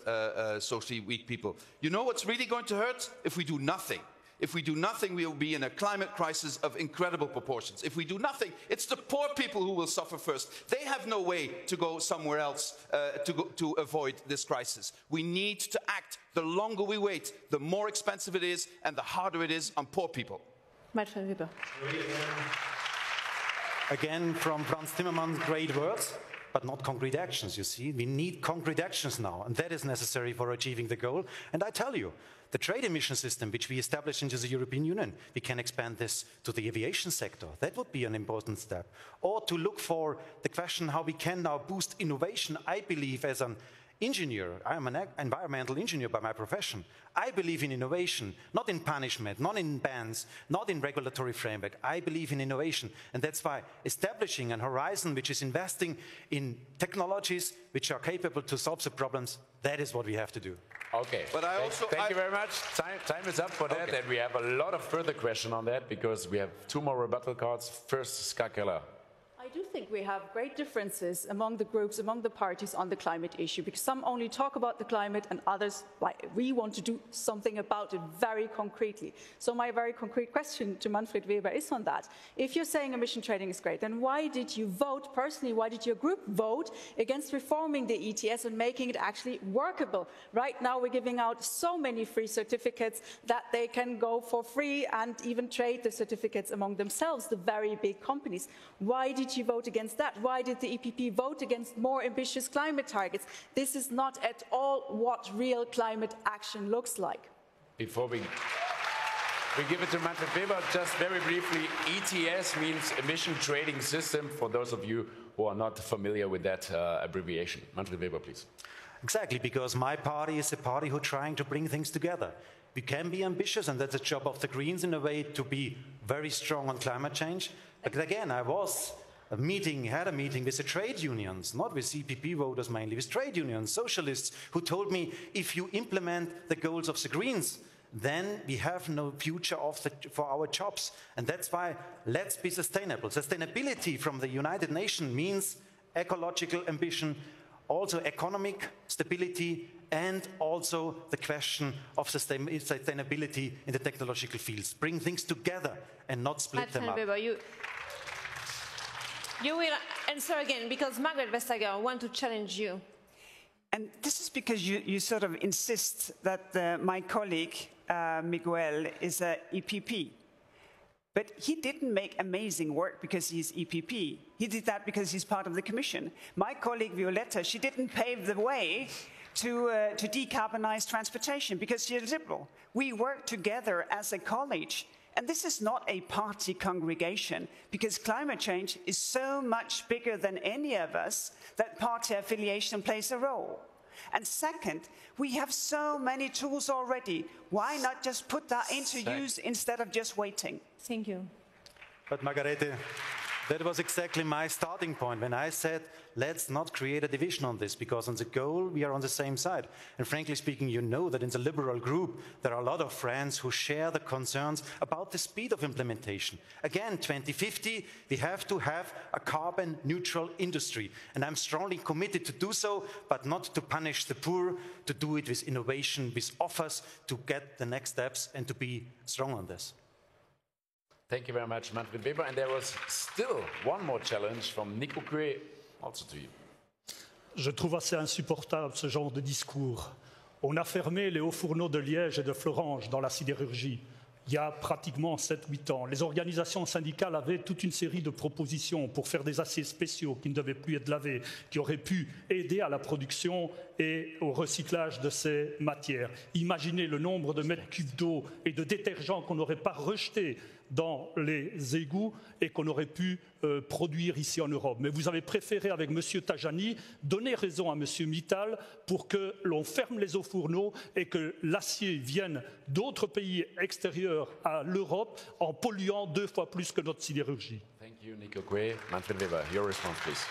socially weak people. You know what's really going to hurt? If we do nothing. If we do nothing, we will be in a climate crisis of incredible proportions. If we do nothing, it's the poor people who will suffer first. They have no way to go somewhere else to avoid this crisis. We need to act. The longer we wait, the more expensive it is and the harder it is on poor people. Manfred Weber. Again, from Franz Timmermans, great words, but not concrete actions, you see. We need concrete actions now, and that is necessary for achieving the goal. And I tell you, the trade emission system, which we established into the European Union, we can expand this to the aviation sector. That would be an important step. Or to look for the question how we can now boost innovation. I believe as an engineer, I am an environmental engineer by my profession. I believe in innovation, not in punishment, not in bans, not in regulatory framework. I believe in innovation. And that's why establishing a horizon which is investing in technologies which are capable to solve the problems, that is what we have to do. Okay, but thank you very much. Time is up for that, and we have a lot of further questions on that because we have 2 more rebuttal cards. First, Ska Keller. I do think we have great differences among the groups, among the parties on the climate issue, because some only talk about the climate and others, like, we want to do something about it very concretely. So my very concrete question to Manfred Weber is on that. If you're saying emission trading is great, then why did you vote, personally, why did your group vote against reforming the ETS and making it actually workable? Right now we're giving out so many free certificates that they can go for free and even trade the certificates among themselves, the very big companies. Why did you vote against that? Why did the EPP vote against more ambitious climate targets? This is not at all what real climate action looks like. Before we give it to Manfred Weber, just very briefly, ETS means emission trading system, for those of you who are not familiar with that abbreviation. Manfred Weber, please. Exactly, because my party is a party who's trying to bring things together. We can be ambitious, and that's the job of the Greens in a way to be very strong on climate change. But again, I had a meeting with the trade unions, not with CPP voters mainly, with trade unions, socialists, who told me if you implement the goals of the Greens, then we have no future for our jobs. And that's why let's be sustainable. Sustainability from the United Nations means ecological ambition, also economic stability, and also the question of sustainability in the technological fields. Bring things together and not split them up. Weber, you will answer again, because Margaret Vestager wants to challenge you. And this is because you sort of insist that my colleague, Miguel, is a EPP. But he didn't make amazing work because he's EPP. He did that because he's part of the Commission. My colleague, Violetta, she didn't pave the way to decarbonize transportation because she's liberal. We work together as a college. And this is not a party congregation, because climate change is so much bigger than any of us that party affiliation plays a role. And second, we have so many tools already. Why not just put that into use instead of just waiting? Thank you. But Margarete, that was exactly my starting point when I said, let's not create a division on this, because on the goal, we are on the same side. And frankly speaking, you know that in the liberal group, there are a lot of friends who share the concerns about the speed of implementation. Again, 2050, we have to have a carbon neutral industry. And I'm strongly committed to do so, but not to punish the poor, to do it with innovation, with offers, to get the next steps and to be strong on this. Thank you very much, Manfred Weber. And there was still one more challenge from Nico Coué, also to you. Je trouve assez insupportable ce genre de discours. On a fermé les hauts fourneaux de Liège et de Florange dans la sidérurgie il y a pratiquement 7-8 ans. Les organisations syndicales avaient toute une série de propositions pour faire des aciers spéciaux qui ne devaient plus être lavés, qui auraient pu aider à la production et au recyclage de ces matières. Imaginez le nombre de mètres cubes d'eau et de détergents qu'on n'aurait pas rejetés dans les égouts et qu'on aurait pu produire ici en Europe. Mais vous avez préféré, avec M. Tajani, donner raison à M. Mittal pour que l'on ferme les hauts fourneaux et que l'acier vienne d'autres pays extérieurs à l'Europe en polluant 2 fois plus que notre sidérurgie. Thank you, Nico Coué. Manfred Weber, your response, please.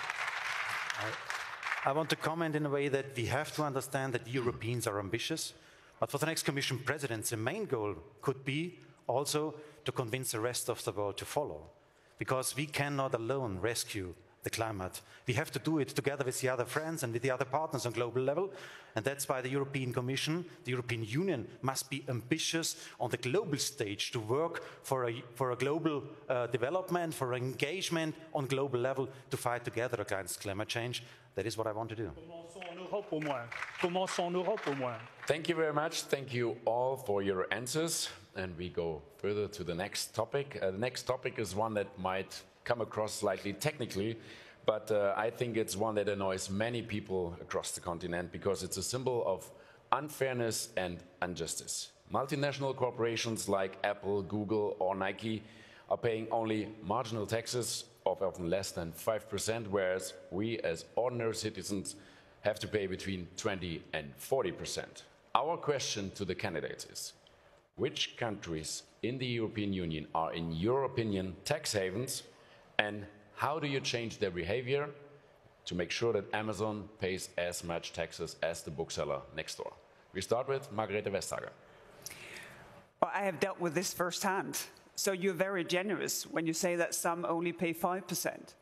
I want to comment in a way that we have to understand that the Europeans are ambitious, but for the next Commission President, the main goal could be also to convince the rest of the world to follow. Because we cannot alone rescue the climate. We have to do it together with the other friends and with the other partners on global level. And that's why the European Commission, the European Union, must be ambitious on the global stage to work for a global development, for engagement on global level to fight together against climate change. That is what I want to do. Commençons en Europe au moins. Thank you very much. Thank you all for your answers. And we go further to the next topic. The next topic is one that might come across slightly technically, but I think it's one that annoys many people across the continent because it's a symbol of unfairness and injustice. Multinational corporations like Apple, Google, or Nike are paying only marginal taxes of often less than 5%, whereas we as ordinary citizens have to pay between 20 and 40%. Our question to the candidates is, which countries in the European Union are, in your opinion, tax havens, and how do you change their behavior to make sure that Amazon pays as much taxes as the bookseller next door? We start with Margarete Vestager. Well, I have dealt with this firsthand. So you're very generous when you say that some only pay 5%,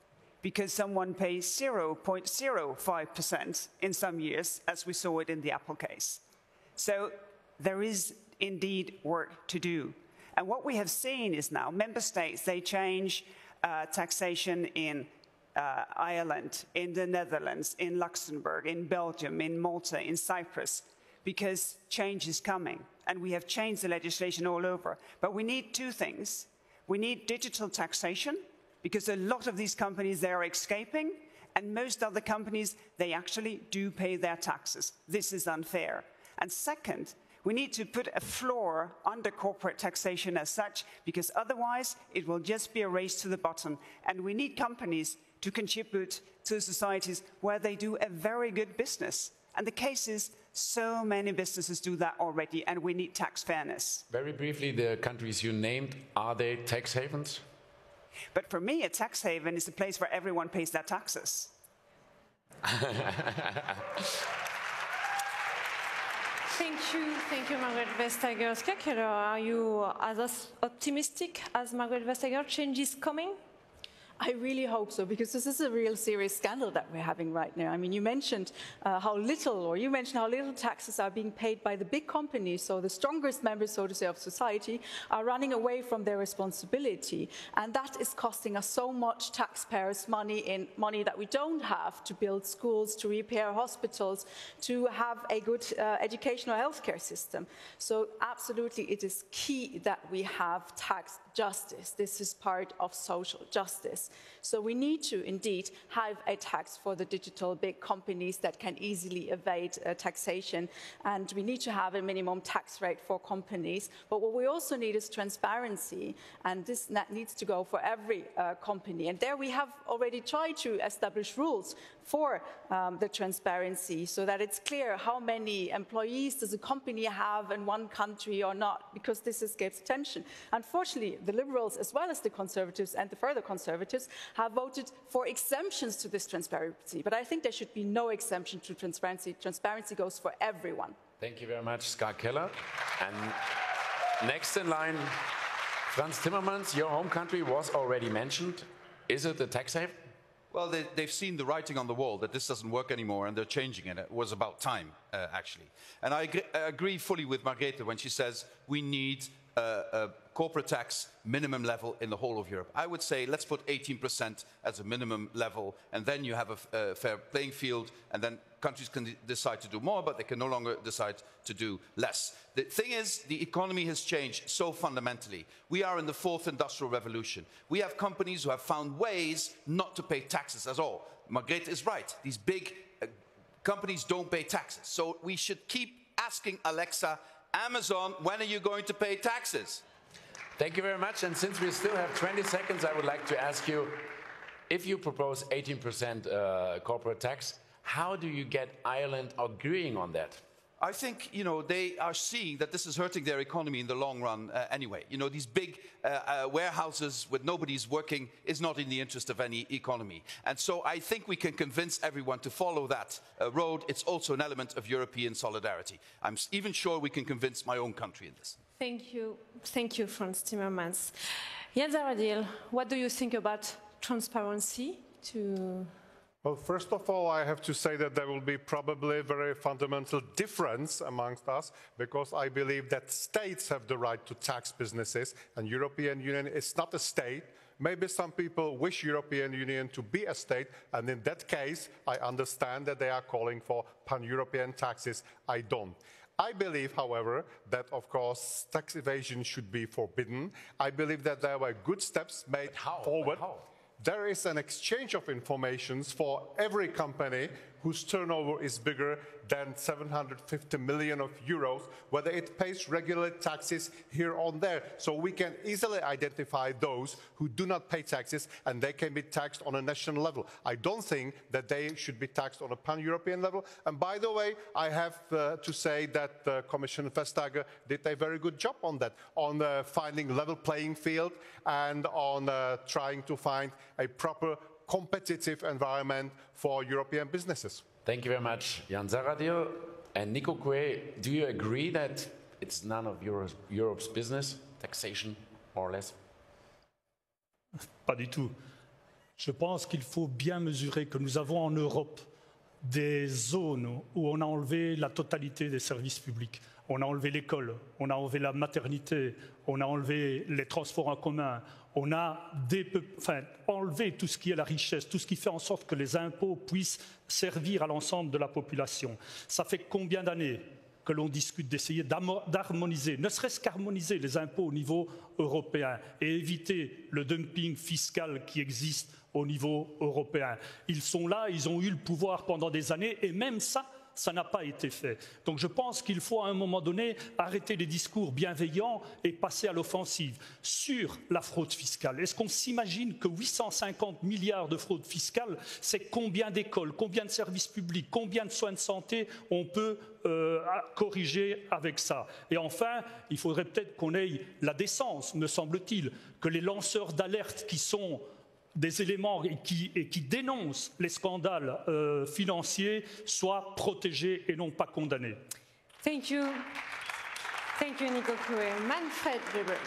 because someone pays 0.05% in some years, as we saw it in the Apple case. So there is indeed work to do. And what we have seen is now member states, they change taxation in Ireland, in the Netherlands, in Luxembourg, in Belgium, in Malta, in Cyprus, because change is coming. And we have changed the legislation all over. But we need 2 things. We need digital taxation, because a lot of these companies, they are escaping, and most other companies, they actually do pay their taxes. This is unfair. And second, we need to put a floor under corporate taxation as such, because otherwise it will just be a race to the bottom. And we need companies to contribute to societies where they do a very good business. And the case is, so many businesses do that already, and we need tax fairness. Very briefly, the countries you named, are they tax havens? But for me, a tax haven is a place where everyone pays their taxes. Thank you, Margaret Vestager. Skakelo, are you as optimistic as Margaret Vestager? Change is coming? I really hope so, because this is a real serious scandal that we're having right now. I mean, you mentioned how little taxes are being paid by the big companies, so the strongest members, so to say, of society are running away from their responsibility. And that is costing us so much taxpayers' money that we don't have to build schools, to repair hospitals, to have a good educational healthcare system. So absolutely, it is key that we have tax justice. This is part of social justice. So we need to indeed have a tax for the digital big companies that can easily evade taxation, and we need to have a minimum tax rate for companies. But what we also need is transparency, and this needs to go for every company. And there we have already tried to establish rules for the transparency so that it's clear how many employees does a company have in one country or not, because this gives attention. Unfortunately, the Liberals as well as the Conservatives and the further Conservatives have voted for exemptions to this transparency. But I think there should be no exemption to transparency. Transparency goes for everyone. Thank you very much, Ska Keller. And next in line, Franz Timmermans, your home country was already mentioned. Is it a tax haven? Well, they've seen the writing on the wall that this doesn't work anymore, and they're changing it. It was about time, actually. And I agree fully with Margrethe when she says we need a corporate tax minimum level in the whole of Europe. I would say let's put 18% as a minimum level, and then you have a fair playing field, and then countries can decide to do more, but they can no longer decide to do less. The thing is, the economy has changed so fundamentally. We are in the fourth industrial revolution. We have companies who have found ways not to pay taxes at all. Margrethe is right. These big companies don't pay taxes. So we should keep asking Alexa, Amazon, when are you going to pay taxes? Thank you very much. And since we still have 20 seconds, I would like to ask you, if you propose 18% corporate tax, how do you get Ireland agreeing on that? I think, they are seeing that this is hurting their economy in the long run anyway. These big warehouses with nobody's working is not in the interest of any economy. And so I think we can convince everyone to follow that road. It's also an element of European solidarity. I'm even sure we can convince my own country in this. Thank you. Thank you, Franz Timmermans. Jens Aradil, what do you think about transparency to... Well, first of all, I have to say that there will be probably a very fundamental difference amongst us, because I believe that states have the right to tax businesses, and European Union is not a state. Maybe some people wish European Union to be a state, and in that case, I understand that they are calling for pan-European taxes. I don't. I believe, however, that, of course, tax evasion should be forbidden. I believe that there were good steps made forward. How? There is an exchange of information for every company whose turnover is bigger than 750 million euros, whether it pays regular taxes here or there. So we can easily identify those who do not pay taxes, and they can be taxed on a national level. I don't think that they should be taxed on a pan-European level. And by the way, I have to say that Commissioner Vestager did a very good job on that, on finding level playing field and on trying to find a proper competitive environment for European businesses. Thank you very much, Jan Zaradil. And Nico Coué, do you agree that it's none of Europe's business, taxation, more or less? Pas du tout. Je pense qu'il faut bien mesurer que nous avons en Europe des zones où on a enlevé la totalité des services publics. On a enlevé l'école, on a enlevé la maternité, on a enlevé les transports en commun, on a enlevé tout ce qui est la richesse, tout ce qui fait en sorte que les impôts puissent servir à l'ensemble de la population. Ça fait combien d'années que l'on discute d'essayer d'harmoniser, ne serait-ce qu'harmoniser les impôts au niveau européen et éviter le dumping fiscal qui existe au niveau européen. Ils sont là, ils ont eu le pouvoir pendant des années et même ça n'a pas été fait. Donc je pense qu'il faut à un moment donné arrêter les discours bienveillants et passer à l'offensive. Sur la fraude fiscale, est-ce qu'on s'imagine que 850 milliards de fraude fiscale, c'est combien d'écoles, combien de services publics, combien de soins de santé on peut corriger avec ça? Et enfin, il faudrait peut-être qu'on ait la décence, me semble-t-il, que les lanceurs d'alerte qui sont des éléments et qui dénoncent les scandales financiers soient protégés et non pas condamnés. Thank you. Thank you, Nico Coué. Manfred Weber.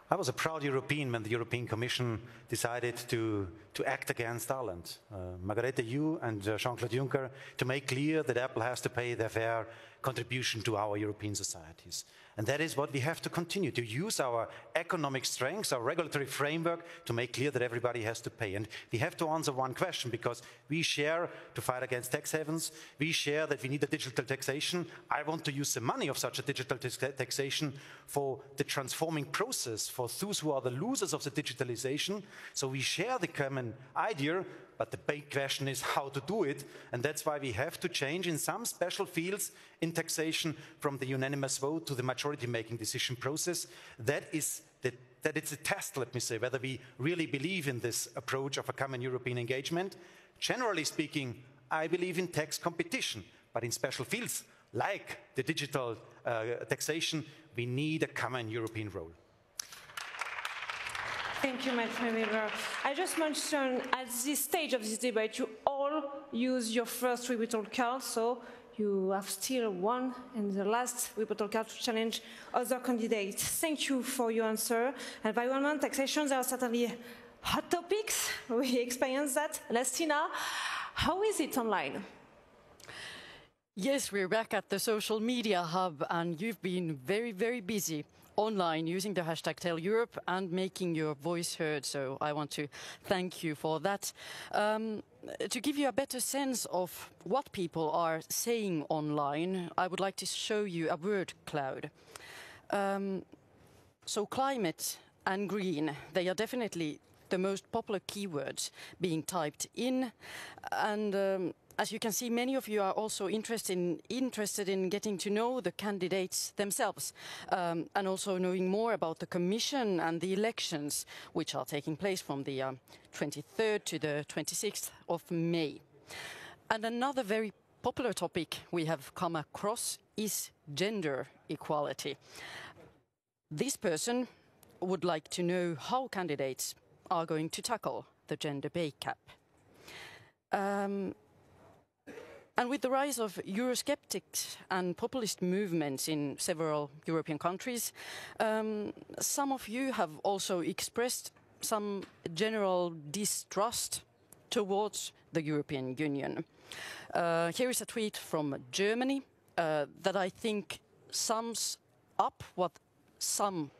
I was a proud European when the European Commission decided to act against Ireland. Margrethe, you and Jean-Claude Juncker, to make clear that Apple has to pay their fair contribution to our European societies. And that is what we have to continue, to use our economic strengths, our regulatory framework, to make clear that everybody has to pay. And we have to answer one question, because we share to fight against tax havens, we share that we need a digital taxation. I want to use the money of such a digital taxation for the transforming process, for those who are the losers of the digitalization. So we share the common idea, but the big question is how to do it, and that's why we have to change in some special fields in taxation from the unanimous vote to the majority-making decision process. That it's a test, let me say, whether we really believe in this approach of a common European engagement. Generally speaking, I believe in tax competition, but in special fields like the digital taxation, we need a common European role. Thank you, Madam Weber. I just mentioned at this stage of this debate, you all use your first rebuttal card, so you have still one and the last rebuttal card to challenge other candidates. Thank you for your answer. Environment, taxation are certainly hot topics. We experience that. Lestina, how is it online? Yes, we're back at the social media hub, and you've been very, very busy online using the hashtag #TellEurope and making your voice heard. So I want to thank you for that. To give you a better sense of what people are saying online, I would like to show you a word cloud. So climate and green, they are definitely the most popular keywords being typed in. And as you can see, many of you are also interested in getting to know the candidates themselves, and also knowing more about the Commission and the elections, which are taking place from the 23rd to the 26th of May. And another very popular topic we have come across is gender equality. This person would like to know how candidates are going to tackle the gender pay gap. And with the rise of Eurosceptics and populist movements in several European countries, some of you have also expressed some general distrust towards the European Union. Here is a tweet from Germany that I think sums up what some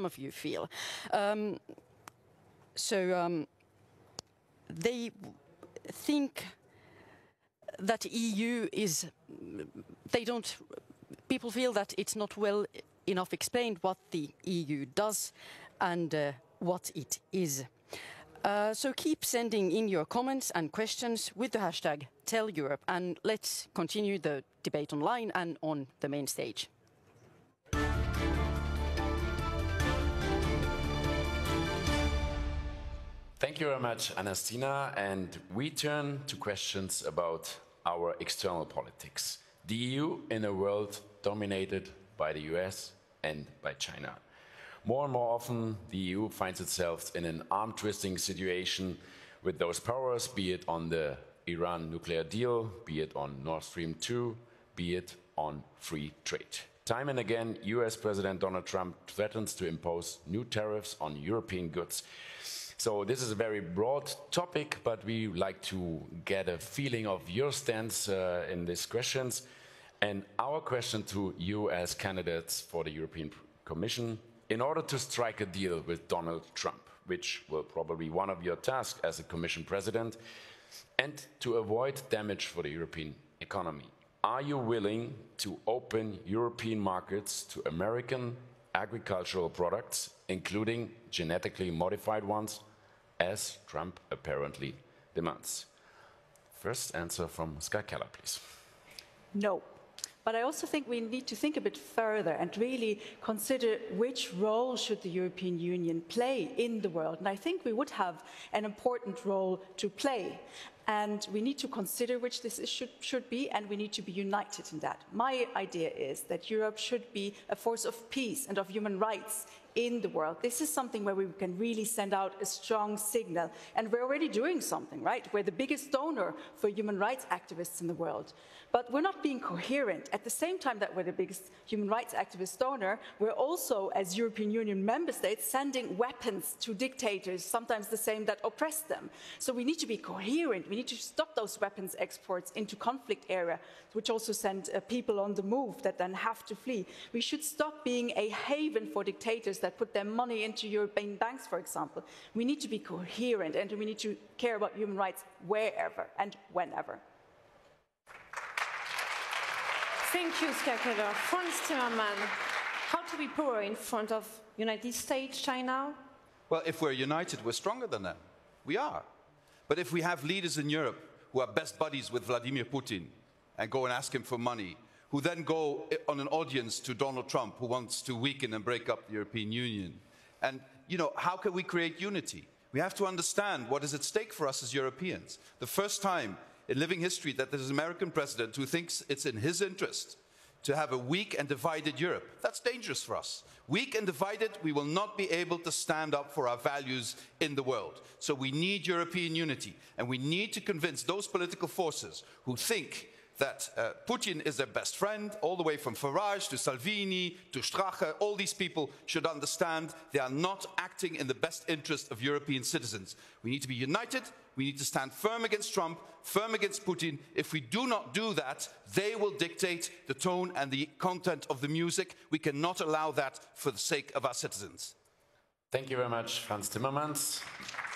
of you feel. They think that EU is, people feel that it's not well enough explained what the EU does and what it is. So keep sending in your comments and questions with the hashtag #TellEurope, and let's continue the debate online and on the main stage. Thank you very much, Anastina, and we turn to questions about our external politics. The EU in a world dominated by the US and by China. More and more often, the EU finds itself in an arm-twisting situation with those powers, be it on the Iran nuclear deal, be it on Nord Stream 2, be it on free trade. Time and again, US President Donald Trump threatens to impose new tariffs on European goods. So this is a very broad topic, but we like to get a feeling of your stance in these questions. And our question to you as candidates for the European Commission, in order to strike a deal with Donald Trump, which will probably be one of your tasks as a Commission President, and to avoid damage for the European economy, are you willing to open European markets to American agricultural products, including genetically modified ones, as Trump apparently demands? First answer from Ska Keller, please. No. But I also think we need to think a bit further and really consider which role should the European Union play in the world. And I think we would have an important role to play. And we need to consider which this should be, and we need to be united in that. My idea is that Europe should be a force of peace and of human rights in the world. This is something where we can really send out a strong signal. And we're already doing something, right? We're the biggest donor for human rights activists in the world. But we're not being coherent. At the same time that we're the biggest human rights activist donor, we're also, as European Union member states, sending weapons to dictators, sometimes the same that oppress them. So we need to be coherent. We need to stop those weapons exports into conflict areas, which also send people on the move that then have to flee. We should stop being a haven for dictators that put their money into European banks, for example. We need to be coherent, and we need to care about human rights wherever and whenever. Thank you, Ska Keller. Franz Timmermans, how to be power in front of United States, China? Well, if we're united, we're stronger than them. We are. But if we have leaders in Europe who are best buddies with Vladimir Putin and go and ask him for money, who then go on an audience to Donald Trump, who wants to weaken and break up the European Union, and, you know, how can we create unity? We have to understand what is at stake for us as Europeans. The first time in living history that there's an American president who thinks it's in his interest to have a weak and divided Europe. That's dangerous for us. Weak and divided, we will not be able to stand up for our values in the world. So we need European unity, and we need to convince those political forces who think that Putin is their best friend, all the way from Farage to Salvini to Strache. All these people should understand they are not acting in the best interest of European citizens. We need to be united. We need to stand firm against Trump, firm against Putin. If we do not do that, they will dictate the tone and the content of the music. We cannot allow that for the sake of our citizens. Thank you very much, Franz Timmermans.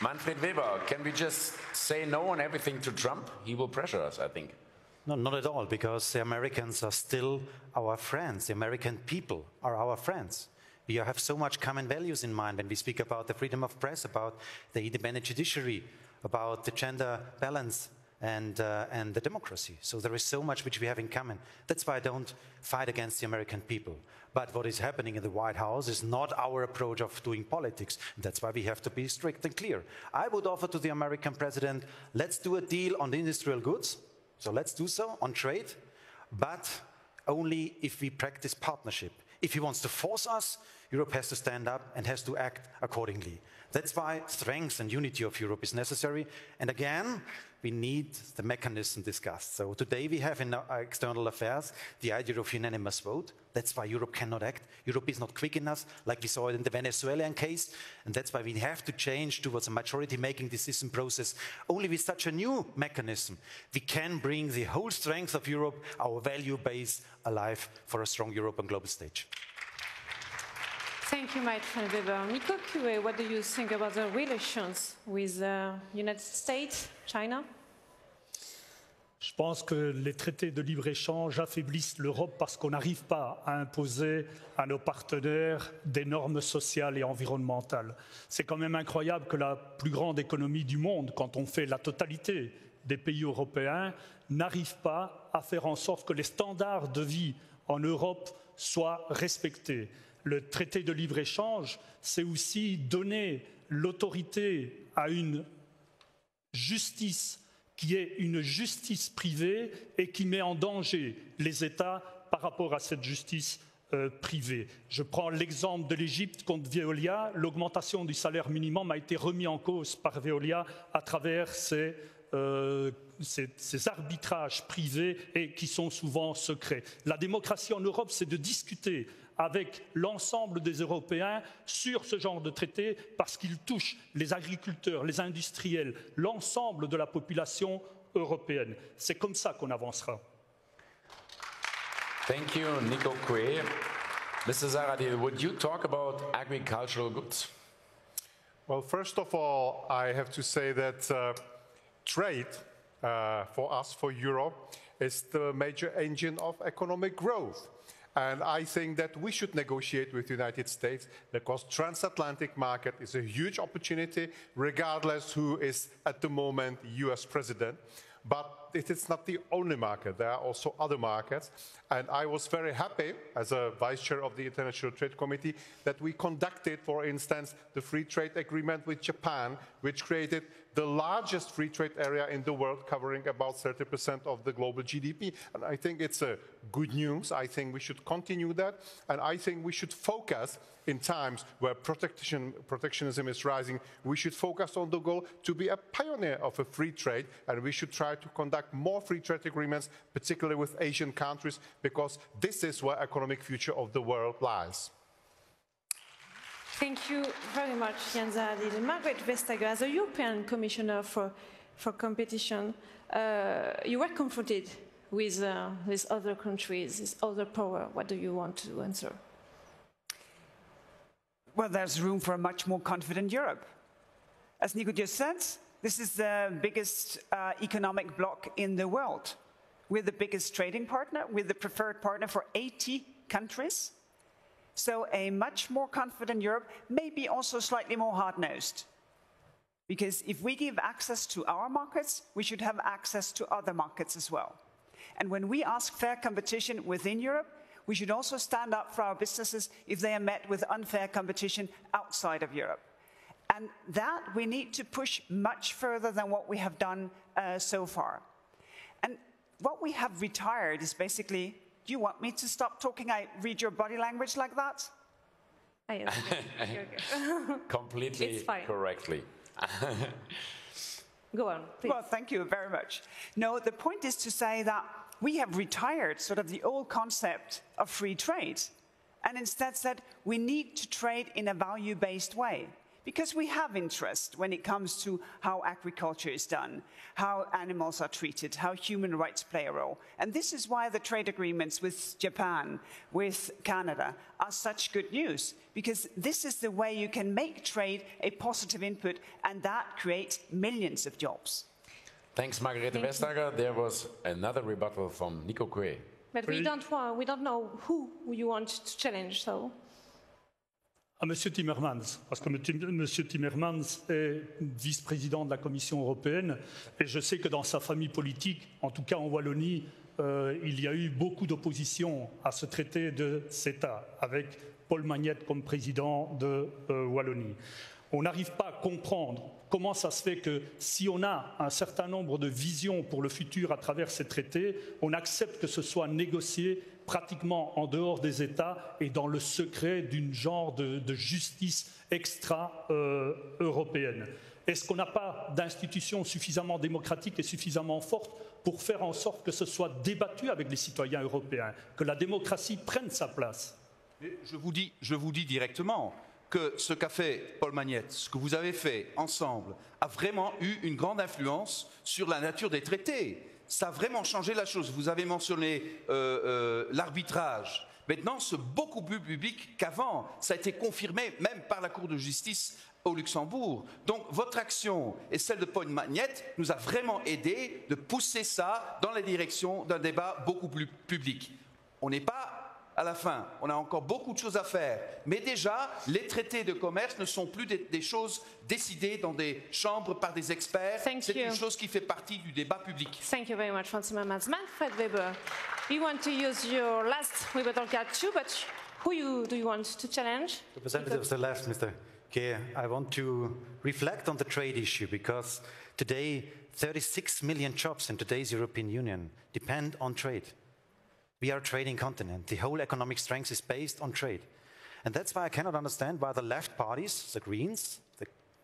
Manfred Weber, can we just say no on everything to Trump? He will pressure us, I think. No, not at all, because the Americans are still our friends. The American people are our friends. We have so much common values in mind when we speak about the freedom of press, about the independent judiciary, about the gender balance and the democracy. So there is so much which we have in common. That's why I don't fight against the American people. But what is happening in the White House is not our approach of doing politics. That's why we have to be strict and clear. I would offer to the American president, let's do a deal on the industrial goods. So let's do so on trade, but only if we practice partnership. If he wants to force us, Europe has to stand up and has to act accordingly. That's why strength and unity of Europe is necessary. And again, we need the mechanism discussed. So today we have in our external affairs the idea of unanimous vote. That's why Europe cannot act. Europe is not quick enough, like we saw it in the Venezuelan case. And that's why we have to change towards a majority-making decision process. Only with such a new mechanism, we can bring the whole strength of Europe, our value base, alive for a strong Europe on global stage. Thank you, Manfred Weber. Nico Cue, what do you think about the relations with the United States, China? Je pense que les traités de libre-échange affaiblissent l'Europe parce qu'on n'arrive pas à imposer à nos partenaires des normes sociales et environnementales. C'est quand même incroyable que la plus grande économie du monde, quand on fait la totalité des pays européens, n'arrive pas à faire en sorte que les standards de vie en Europe soient respectés. Le traité de libre-échange, c'est aussi donner l'autorité à une justice qui est une justice privée et qui met en danger les États par rapport à cette justice privée. Je prends l'exemple de l'Égypte contre Veolia. L'augmentation du salaire minimum a été remise en cause par Veolia à travers ces arbitrages privés et qui sont souvent secrets. La démocratie en Europe, c'est de discuter avec l'ensemble des Européens sur ce genre de traité parce qu'il touche les agriculteurs, les industriels, l'ensemble de la population européenne. C'est comme ça qu'on avancera. Thank you, Nico Cue. Mr. Zahradil, would you talk about agricultural goods? Well, first of all, I have to say that trade for us, for Europe, is the major engine of economic growth. And I think that we should negotiate with the United States because transatlantic market is a huge opportunity, regardless who is at the moment US president. But it is not the only market. There are also other markets. And I was very happy, as a vice chair of the International Trade Committee, that we conducted, for instance, the free trade agreement with Japan, which created the largest free trade area in the world, covering about 30% of the global GDP. And I think it's good news. I think we should continue that. And I think we should focus, in times where protectionism is rising, we should focus on the goal to be a pioneer of a free trade, and we should try to conduct more free trade agreements, particularly with Asian countries, because this is where the economic future of the world lies. Thank you very much, Jens Zahradil. Margaret Vestager, as a European Commissioner for competition, you were confronted with other countries, this other power. What do you want to answer? Well, there's room for a much more confident Europe. As Nico just said, this is the biggest economic bloc in the world. We're the biggest trading partner. We're the preferred partner for 80 countries. So a much more confident Europe, maybe also slightly more hard-nosed. Because if we give access to our markets, we should have access to other markets as well. And when we ask fair competition within Europe, we should also stand up for our businesses if they are met with unfair competition outside of Europe. And that we need to push much further than what we have done so far. And what we have retired is basically, do you want me to stop talking? I read your body language like that? Yes. Completely correctly. Go on, please. Well, thank you very much. No, the point is to say that we have retired sort of the old concept of free trade and instead said we need to trade in a value-based way because we have interest when it comes to how agriculture is done, how animals are treated, how human rights play a role. And this is why the trade agreements with Japan, with Canada, are such good news, because this is the way you can make trade a positive input, and that creates millions of jobs. Thanks, Margarethe Vestager. There was another rebuttal from Nico Coué. But we don't know who you want to challenge, so... À M. Timmermans, parce que M. Timmermans est vice-président de la Commission européenne et je sais que dans sa famille politique, en tout cas en Wallonie, il y a eu beaucoup d'opposition à ce traité de CETA, avec Paul Magnette comme président de Wallonie. On n'arrive pas à comprendre comment ça se fait que si on a un certain nombre de visions pour le futur à travers ces traités, on accepte que ce soit négocié pratiquement en dehors des États et dans le secret d'une genre de justice extra-européenne. Est-ce qu'on n'a pas d'institutions suffisamment démocratiques et suffisamment fortes pour faire en sorte que ce soit débattu avec les citoyens européens, que la démocratie prenne sa place? Mais je vous dis directement que ce qu'a fait Paul Magnette, ce que vous avez fait ensemble, a vraiment eu une grande influence sur la nature des traités. Ça a vraiment changé la chose. Vous avez mentionné l'arbitrage. Maintenant, c'est beaucoup plus public qu'avant. Ça a été confirmé même par la Cour de justice au Luxembourg. Donc, votre action et celle de Paul Magnette nous a vraiment aidé de pousser ça dans la direction d'un débat beaucoup plus public. On n'est pas à la fin, on a encore beaucoup de choses à faire. Mais déjà, les traités de commerce ne sont plus des choses décidées dans des chambres par des experts. C'est une chose qui fait partie du débat public. Thank you very much, Franz Timmermans. Manfred Weber, you want to use your last rebuttal card too, but who do you want to challenge? Representative of the left, Mr. Keir, I want to reflect on the trade issue because today 36 million jobs in today's European Union depend on trade. We are a trading continent. The whole economic strength is based on trade. And that's why I cannot understand why the left parties, the Greens,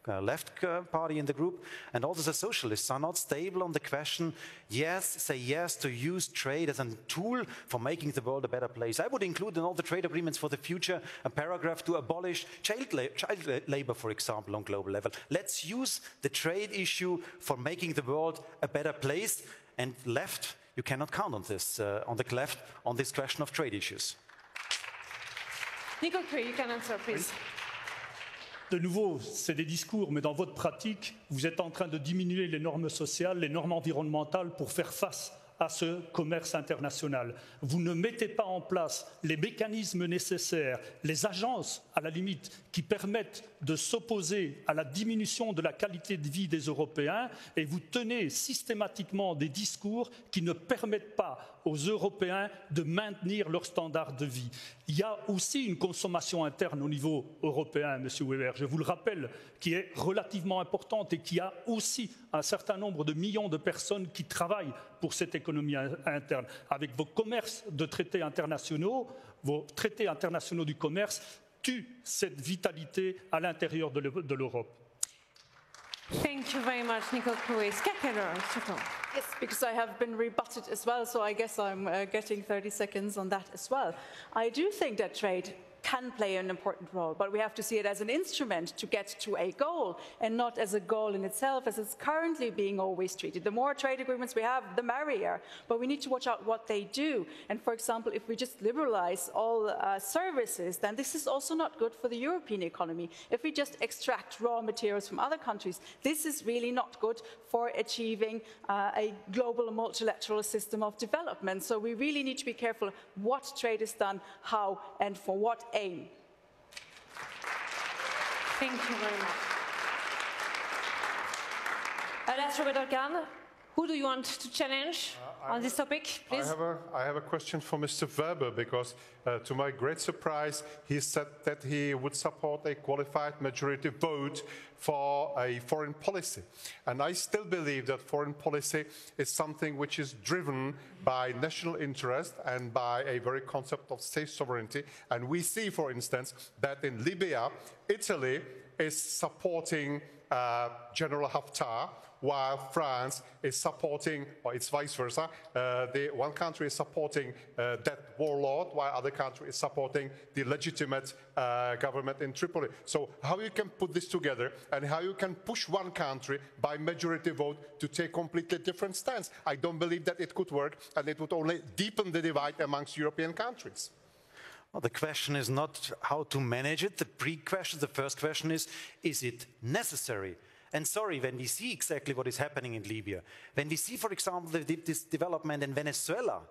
the left party in the group, and also the socialists are not stable on the question, say yes to use trade as a tool for making the world a better place. I would include in all the trade agreements for the future a paragraph to abolish child labor, for example, on global level. Let's use the trade issue for making the world a better place, and left, you cannot count on this, on the left, on this question of trade issues. Nico Coué, you can answer, please. De nouveau, c'est des discours, mais dans votre pratique, vous êtes en train de diminuer les normes sociales, les normes environnementales pour faire face à ce commerce international. Vous ne mettez pas en place les mécanismes nécessaires, les agences, à la limite, qui permettent de s'opposer à la diminution de la qualité de vie des Européens, et vous tenez systématiquement des discours qui ne permettent pas aux Européens de maintenir leur standard de vie. Il y a aussi une consommation interne au niveau européen, M. Weber, je vous le rappelle, qui est relativement importante et qui a aussi un certain nombre de millions de personnes qui travaillent pour cette économie interne. Avec vos commerces de traités internationaux, vos traités internationaux du commerce tuent cette vitalité à l'intérieur de l'Europe. Thank you very much, Nicole Coué. Yes, because I have been rebutted as well, so I guess I'm getting 30 seconds on that as well. I do think that trade can play an important role, but we have to see it as an instrument to get to a goal and not as a goal in itself as it's currently being always treated. The more trade agreements we have, the merrier, but we need to watch out what they do. And for example, if we just liberalize all services, then this is also not good for the European economy. If we just extract raw materials from other countries, this is really not good for achieving a global and multilateral system of development. So we really need to be careful what trade is done, how, and for what aim. Thank you very much. Last Robert Organ, who do you want to challenge on this topic, please? I have a question for Mr. Weber, because to my great surprise, he said that he would support a qualified majority vote for a foreign policy. And I still believe that foreign policy is something which is driven by national interest and by a very concept of state sovereignty. And we see, for instance, that in Libya, Italy is supporting General Haftar, while France is supporting, or it's vice versa, one country is supporting that warlord, while other country is supporting the legitimate government in Tripoli. So how you can put this together, and how you can push one country by majority vote to take completely different stance? I don't believe that it could work, and it would only deepen the divide amongst European countries. Well, the question is not how to manage it. The first question is it necessary? And sorry, when we see exactly what is happening in Libya, when we see, for example, this development in Venezuela,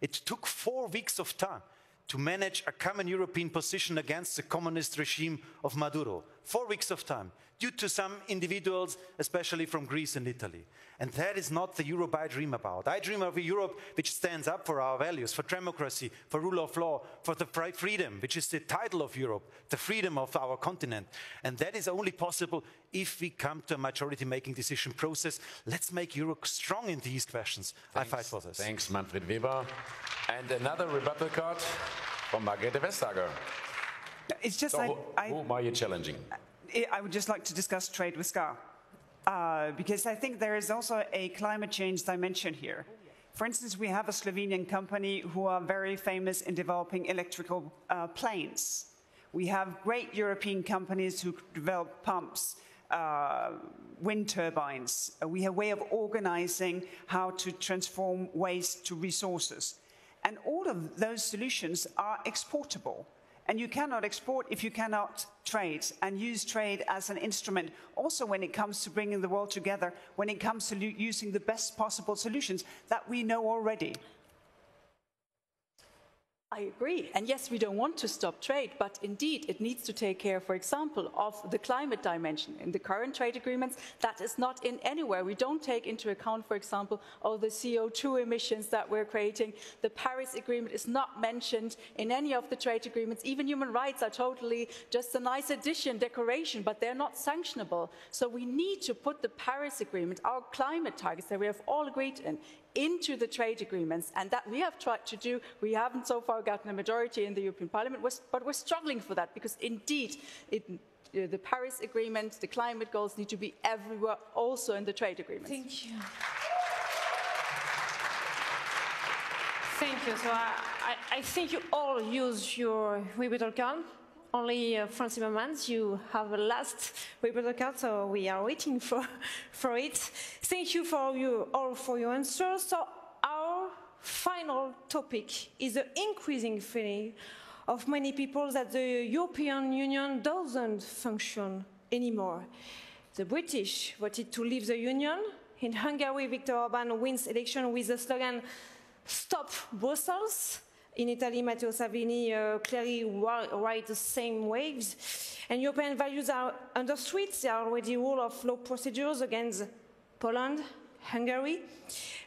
it took 4 weeks of time to manage a common European position against the communist regime of Maduro. 4 weeks of time, due to some individuals, especially from Greece and Italy. And that is not the Europe I dream about. I dream of a Europe which stands up for our values, for democracy, for rule of law, for the freedom, which is the title of Europe, the freedom of our continent. And that is only possible if we come to a majority-making decision process. Let's make Europe strong in these questions. Thanks. I fight for this. Thanks, Manfred Weber. And another rebuttal card from Margrethe Vestager. It's just so whom are you challenging? I would just like to discuss trade with Ska, because I think there is also a climate change dimension here. For instance, we have a Slovenian company who are very famous in developing electrical planes. We have great European companies who develop pumps, wind turbines. We have a way of organizing how to transform waste to resources. And all of those solutions are exportable. And you cannot export if you cannot trade, and use trade as an instrument also when it comes to bringing the world together, when it comes to using the best possible solutions that we know already. I agree. And yes, we don't want to stop trade, but indeed it needs to take care, for example, of the climate dimension. In the current trade agreements, that is not in anywhere. We don't take into account, for example, all the CO2 emissions that we're creating. The Paris Agreement is not mentioned in any of the trade agreements. Even human rights are totally just a nice addition, decoration, but they're not sanctionable. So we need to put the Paris Agreement, our climate targets that we have all agreed in, into the trade agreements, and that we have tried to do. We haven't so far gotten a majority in the European Parliament, but we're struggling for that, because indeed the Paris Agreement, the climate goals need to be everywhere, also in the trade agreements. Thank you. Thank you. So I think you all use your rebuttal card. Only Franz Timmermans, you have a last rebuttal card, so we are waiting for it. Thank you all for your answers. So our final topic is the increasing feeling of many people that the European Union doesn't function anymore. The British voted to leave the Union In Hungary, Viktor Orban wins election with the slogan, "Stop Brussels." In Italy, Matteo Salvini clearly rides the same waves. And European values are under threat. There are already rule of law procedures against Poland, Hungary,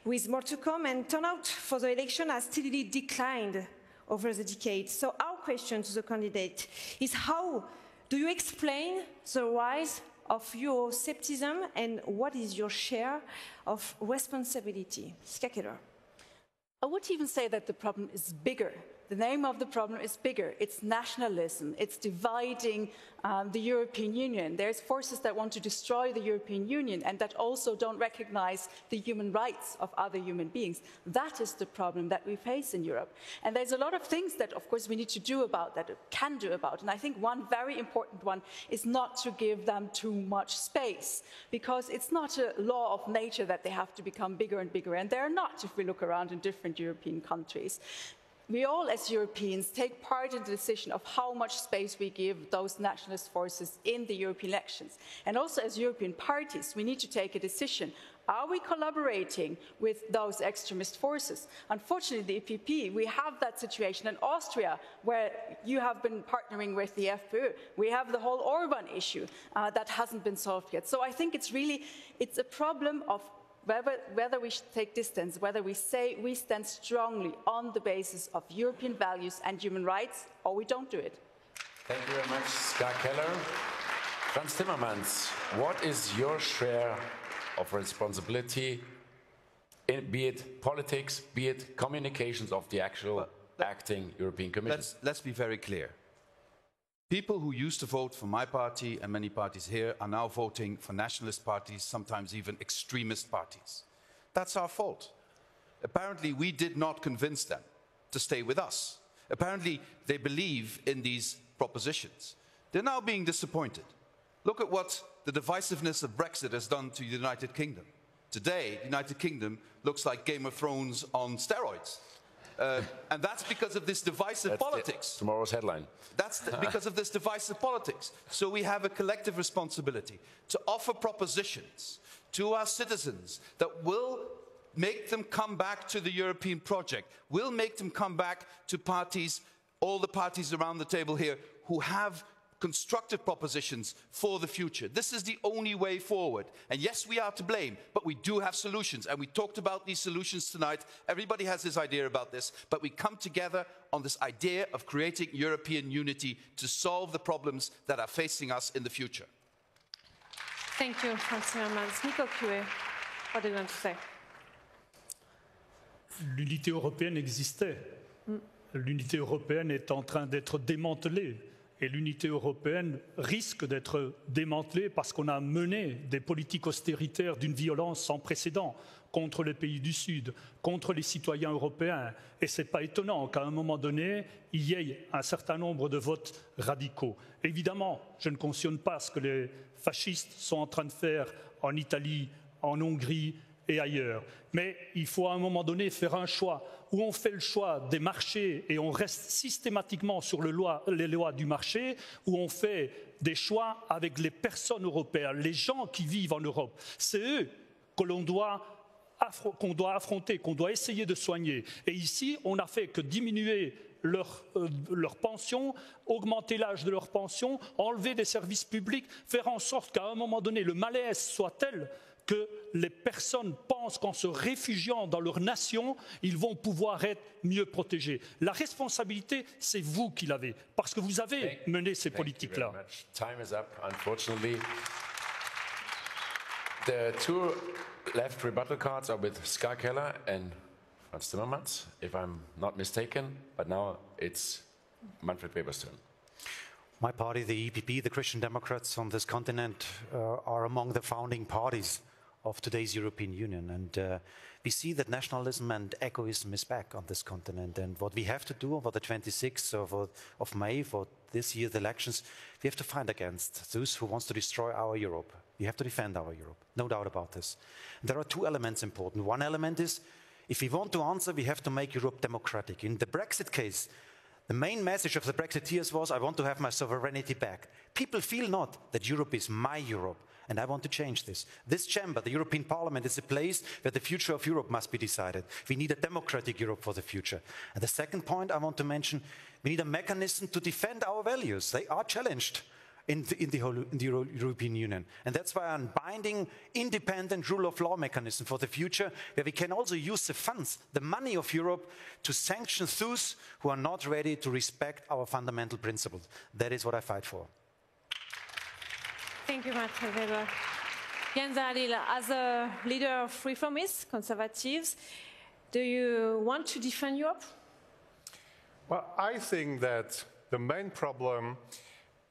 with more to come. And turnout for the election has steadily declined over the decade. So our question to the candidate is, how do you explain the rise of Euroscepticism, and what is your share of responsibility? Ska Keller. I would even say that the problem is bigger. The name of the problem is bigger. It's nationalism. It's dividing the European Union. There's forces that want to destroy the European Union and that also don't recognize the human rights of other human beings. That is the problem that we face in Europe. And there's a lot of things that, of course, we need to do about that, can do about. And I think one very important one is not to give them too much space, because it's not a law of nature that they have to become bigger and bigger. And they're not, if we look around in different European countries. We all, as Europeans, take part in the decision of how much space we give those nationalist forces in the European elections. And also, as European parties, we need to take a decision. Are we collaborating with those extremist forces? Unfortunately, the EPP, we have that situation in Austria, where you have been partnering with the FPÖ. We have the whole Orban issue that hasn't been solved yet. So I think it's a problem of whether we should take distance, whether we say we stand strongly on the basis of European values and human rights, or we don't do it. Thank you very much, Ska Keller. Franz Timmermans, what is your share of responsibility, be it politics, be it communications of the actual acting European Commission? Let's be very clear. People who used to vote for my party and many parties here are now voting for nationalist parties, sometimes even extremist parties. That's our fault. Apparently, we did not convince them to stay with us. Apparently, they believe in these propositions. They're now being disappointed. Look at what the divisiveness of Brexit has done to the United Kingdom. Today, the United Kingdom looks like Game of Thrones on steroids. And that's because of this divisive politics. Tomorrow's headline. That's because of this divisive politics. So we have a collective responsibility to offer propositions to our citizens that will make them come back to the European project, will make them come back to parties, all the parties around the table here, who have constructive propositions for the future. This is the only way forward. And yes, we are to blame, but we do have solutions. And we talked about these solutions tonight. Everybody has his idea about this, but we come together on this idea of creating European unity to solve the problems that are facing us in the future. Thank you, Franz Timmermans. Nico Cue, what do you want to say? L'unité européenne existait. L'unité européenne est en train d'être démantelée. Et l'unité européenne risque d'être démantelée parce qu'on a mené des politiques austéritaires d'une violence sans précédent contre les pays du Sud, contre les citoyens européens. Et ce n'est pas étonnant qu'à un moment donné, il y ait un certain nombre de votes radicaux. Évidemment, je ne cautionne pas ce que les fascistes sont en train de faire en Italie, en Hongrie et ailleurs. Mais il faut à un moment donné faire un choix où on fait le choix des marchés et on reste systématiquement sur les lois du marché, où on fait des choix avec les personnes européennes, les gens qui vivent en Europe. C'est eux qu'on doit affronter, qu'on doit essayer de soigner. Et ici, on n'a fait que diminuer leur pension, augmenter l'âge de leur pension, enlever des services publics, faire en sorte qu'à un moment donné, le malaise soit tel que les personnes pensent qu'en se réfugiant dans leur nation, ils vont pouvoir être mieux protégés. La responsabilité, c'est vous qui l'avez, parce que vous avez mené ces politiques-là. Time is up, unfortunately. The two left rebuttal cards are with Ska Keller and Franz Timmermans, if I'm not mistaken, but now it's Manfred Weber's turn. My party, the EPP, the Christian Democrats on this continent, are among the founding parties of today's European Union. And we see that nationalism and egoism is back on this continent. And what we have to do for the 26th of May, for this year's elections, we have to fight against those who want to destroy our Europe. We have to defend our Europe, no doubt about this. And there are two elements important. One element is, if we want to answer, we have to make Europe democratic. In the Brexit case, the main message of the Brexiteers was, I want to have my sovereignty back. People feel not that Europe is my Europe, And I want to change this. This chamber, the European Parliament, is a place where the future of Europe must be decided. We need a democratic Europe for the future. And the second point I want to mention, we need a mechanism to defend our values. They are challenged in the European Union. And that's why I'm binding independent rule of law mechanism for the future, where we can also use the funds, the money of Europe, to sanction those who are not ready to respect our fundamental principles. That is what I fight for. Thank you, Martin Weber. Jens Zahradil, as a leader of reformists, conservatives, do you want to defend Europe? Well, I think that the main problem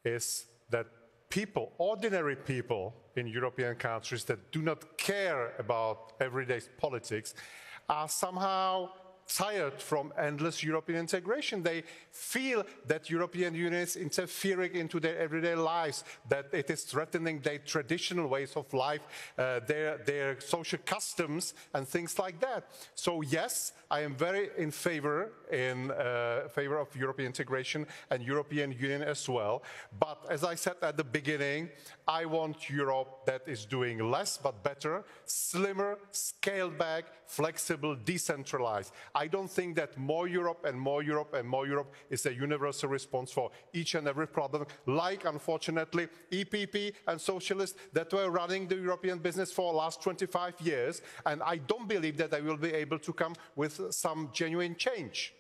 is that people, ordinary people in European countries that do not care about everyday politics, are somehow tired from endless European integration. They feel that European Union is interfering into their everyday lives, that it is threatening their traditional ways of life, their social customs and things like that. So yes, I am very in favor of European integration and European Union as well. But as I said at the beginning, I want Europe that is doing less but better, slimmer, scaled back, flexible, decentralized. I don't think that more Europe and more Europe and more Europe is a universal response for each and every problem, like, unfortunately, EPP and socialists that were running the European business for the last 25 years. And I don't believe that they will be able to come with some genuine change.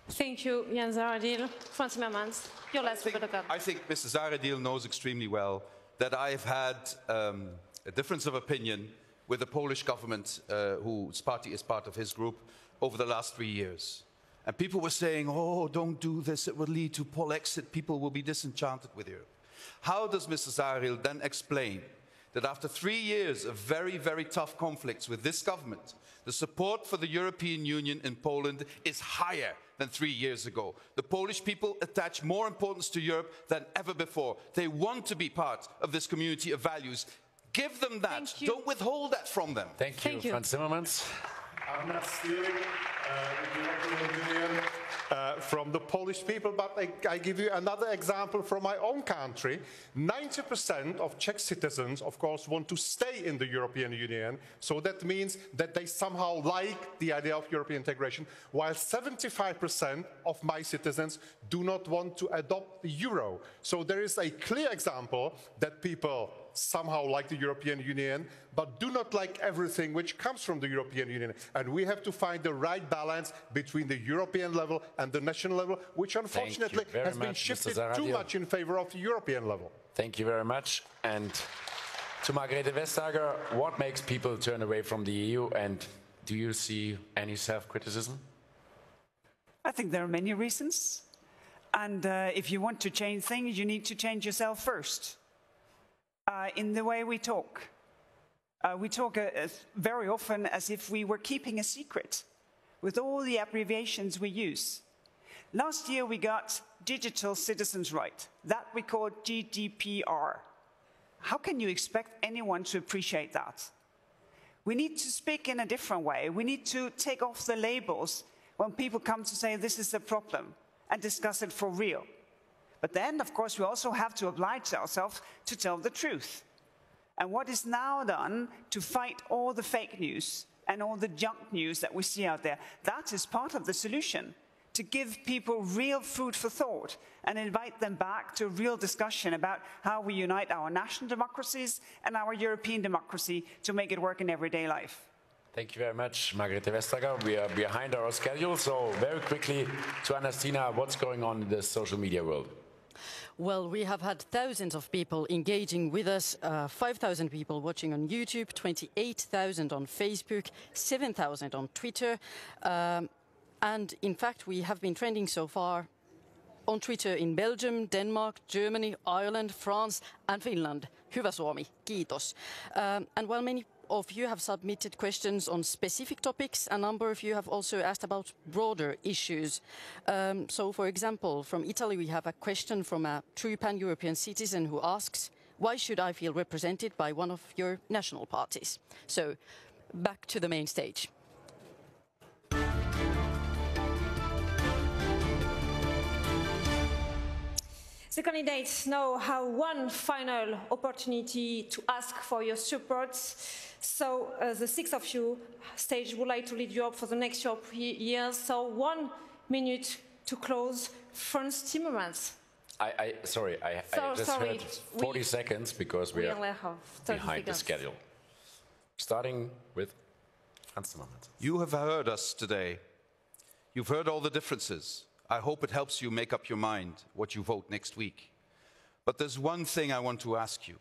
Thank you, Jens Zahradil. Frans Timmermans, your last word. I think Mr. Zahradil knows extremely well that I've had a difference of opinion with the Polish government, whose party is part of his group, over the last 3 years. And people were saying, oh, don't do this, it will lead to Polexit, people will be disenchanted with Europe. How does Mr. Zahradil then explain that after 3 years of very, very tough conflicts with this government, the support for the European Union in Poland is higher than 3 years ago? The Polish people attach more importance to Europe than ever before. They want to be part of this community of values. Give them that. Don't withhold that from them. Thank you. Frans Timmermans. I'm not stealing the European Union from the Polish people, but I give you another example from my own country. 90% of Czech citizens, of course, want to stay in the European Union, so that means that they somehow like the idea of European integration, while 75% of my citizens do not want to adopt the euro. So there is a clear example that people somehow like the European Union, but do not like everything which comes from the European Union. And we have to find the right balance between the European level and the national level, which unfortunately has been shifted too much in favor of the European level. Thank you very much. And to Margrethe Vestager, what makes people turn away from the EU, and do you see any self-criticism? I think there are many reasons. And if you want to change things, you need to change yourself first. In the way we talk. We talk very often as if we were keeping a secret with all the abbreviations we use. Last year we got digital citizens' right. That we call GDPR. How can you expect anyone to appreciate that? We need to speak in a different way. We need to take off the labels when people come to say this is the problem and discuss it for real. But then, of course, we also have to oblige ourselves to tell the truth. And what is now done to fight all the fake news and all the junk news that we see out there, that is part of the solution, to give people real food for thought and invite them back to a real discussion about how we unite our national democracies and our European democracy to make it work in everyday life. Thank you very much, Margrethe Vestager. We are behind our schedule, so very quickly to Anastina, what's going on in the social media world? Well, we have had thousands of people engaging with us, 5,000 people watching on YouTube, 28,000 on Facebook, 7,000 on Twitter. And in fact, we have been trending so far on Twitter in Belgium, Denmark, Germany, Ireland, France and Finland. Hyvä Suomi, kiitos. And while many of you have submitted questions on specific topics, a number of you have also asked about broader issues. So, for example, from Italy, we have a question from a true pan-European citizen who asks, why should I feel represented by one of your national parties? So, back to the main stage. The candidates now have one final opportunity to ask for your support. So the six of you stage would like to lead Europe for the next years. So 1 minute to close. Franz Timmermans. I just heard 40 seconds because we are behind the schedule. Starting with Franz Timmermans. You have heard us today. You've heard all the differences. I hope it helps you make up your mind what you vote next week. But there's one thing I want to ask you.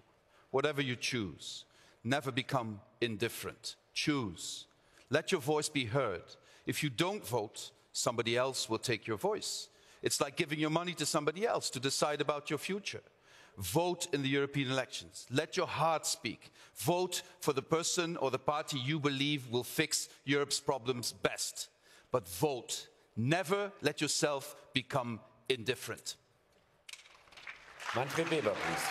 Whatever you choose, never become indifferent. Choose. Let your voice be heard. If you don't vote, somebody else will take your voice. It's like giving your money to somebody else to decide about your future. Vote in the European elections. Let your heart speak. Vote for the person or the party you believe will fix Europe's problems best. But vote. Never let yourself become indifferent. Manfred Weber, please.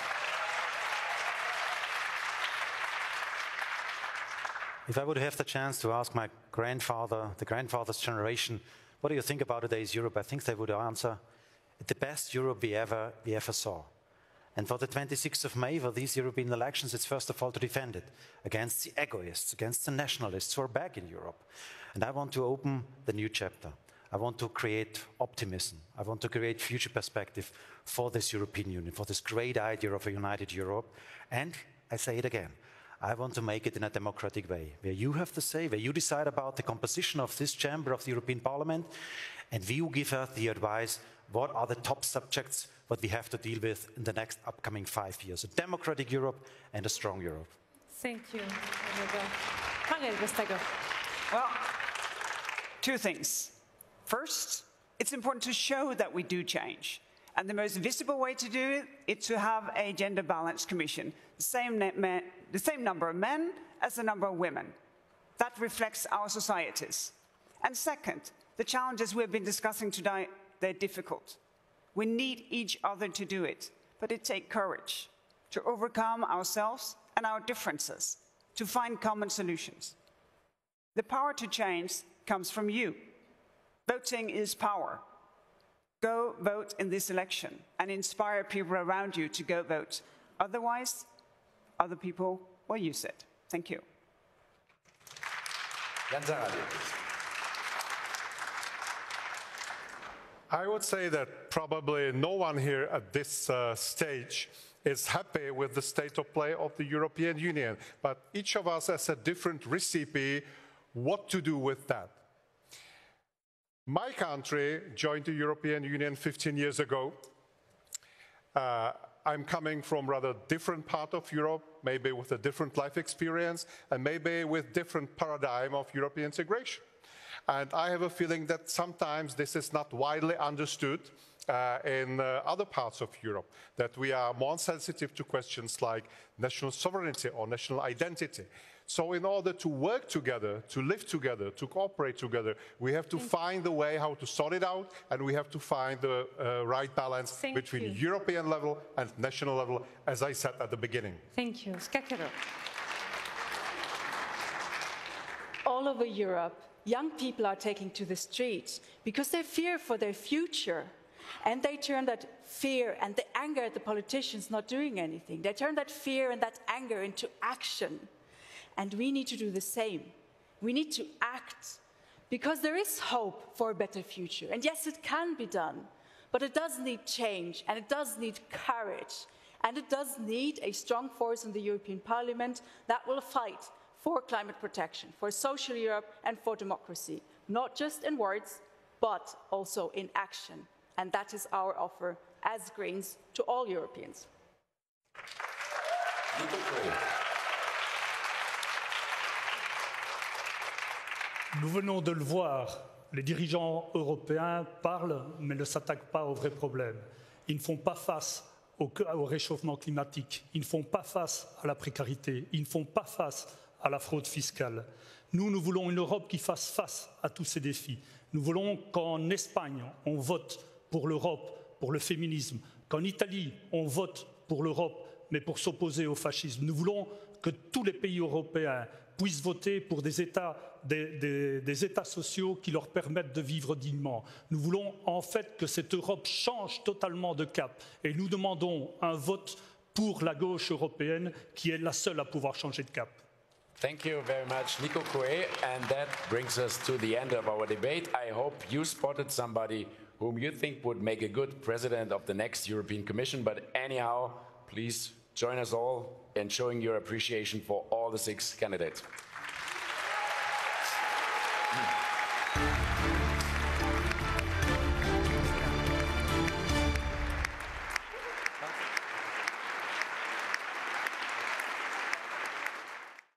If I would have the chance to ask my grandfather, the grandfather's generation, what do you think about today's Europe? I think they would answer, the best Europe we ever saw. And for the 26th of May, for these European elections, it's first of all to defend it against the egoists, against the nationalists who are back in Europe. And I want to open the new chapter. I want to create optimism. I want to create future perspective for this European Union, for this great idea of a united Europe. And I say it again, I want to make it in a democratic way, where you have the say, where you decide about the composition of this chamber of the European Parliament, and we will give us the advice, what are the top subjects what we have to deal with in the next upcoming 5 years. A democratic Europe and a strong Europe. Thank you. Margrethe Vestager. Well, two things. First, it's important to show that we do change. And the most visible way to do it is to have a gender-balanced commission, the same number of men as the number of women. That reflects our societies. And second, the challenges we've been discussing today, they're difficult. We need each other to do it, but it takes courage to overcome ourselves and our differences, to find common solutions. The power to change comes from you. Voting is power. Go vote in this election and inspire people around you to go vote. Otherwise, other people will use it. Thank you. I would say that probably no one here at this stage is happy with the state of play of the European Union, but each of us has a different recipe what to do with that. My country joined the European Union 15 years ago. I'm coming from a rather different part of Europe, maybe with a different life experience, and maybe with different paradigm of European integration. And I have a feeling that sometimes this is not widely understood in other parts of Europe, that we are more sensitive to questions like national sovereignty or national identity. So in order to work together, to live together, to cooperate together, we have to find a way how to sort it out, and we have to find the right balance between European level and national level, as I said at the beginning. Thank you. Skakero. All over Europe, young people are taking to the streets because they fear for their future. And they turn that fear and the anger at the politicians not doing anything. They turn that fear and that anger into action. And we need to do the same. We need to act because there is hope for a better future. And yes, it can be done, but it does need change and it does need courage. And it does need a strong force in the European Parliament that will fight for climate protection, for social Europe and for democracy, not just in words, but also in action. And that is our offer as Greens to all Europeans. Nous venons de le voir, les dirigeants européens parlent mais ne s'attaquent pas aux vrais problèmes. Ils ne font pas face au réchauffement climatique, ils ne font pas face à la précarité, ils ne font pas face à la fraude fiscale. Nous voulons une Europe qui fasse face à tous ces défis. Nous voulons qu'en Espagne, on vote pour l'Europe, pour le féminisme, qu'en Italie, on vote pour l'Europe, mais pour s'opposer au fascisme. Nous voulons que tous les pays européens puissent voter pour des États sociaux qui leur permettent de vivre dignement. Nous voulons en fait que cette Europe change totalement de cap et nous demandons un vote pour la gauche européenne qui est la seule à pouvoir changer de cap. Thank you very much, Nico Coué. And that brings us to the end of our debate. I hope you spotted somebody whom you think would make a good president of the next European Commission. But anyhow, please join us all in showing your appreciation for all the 6 candidates.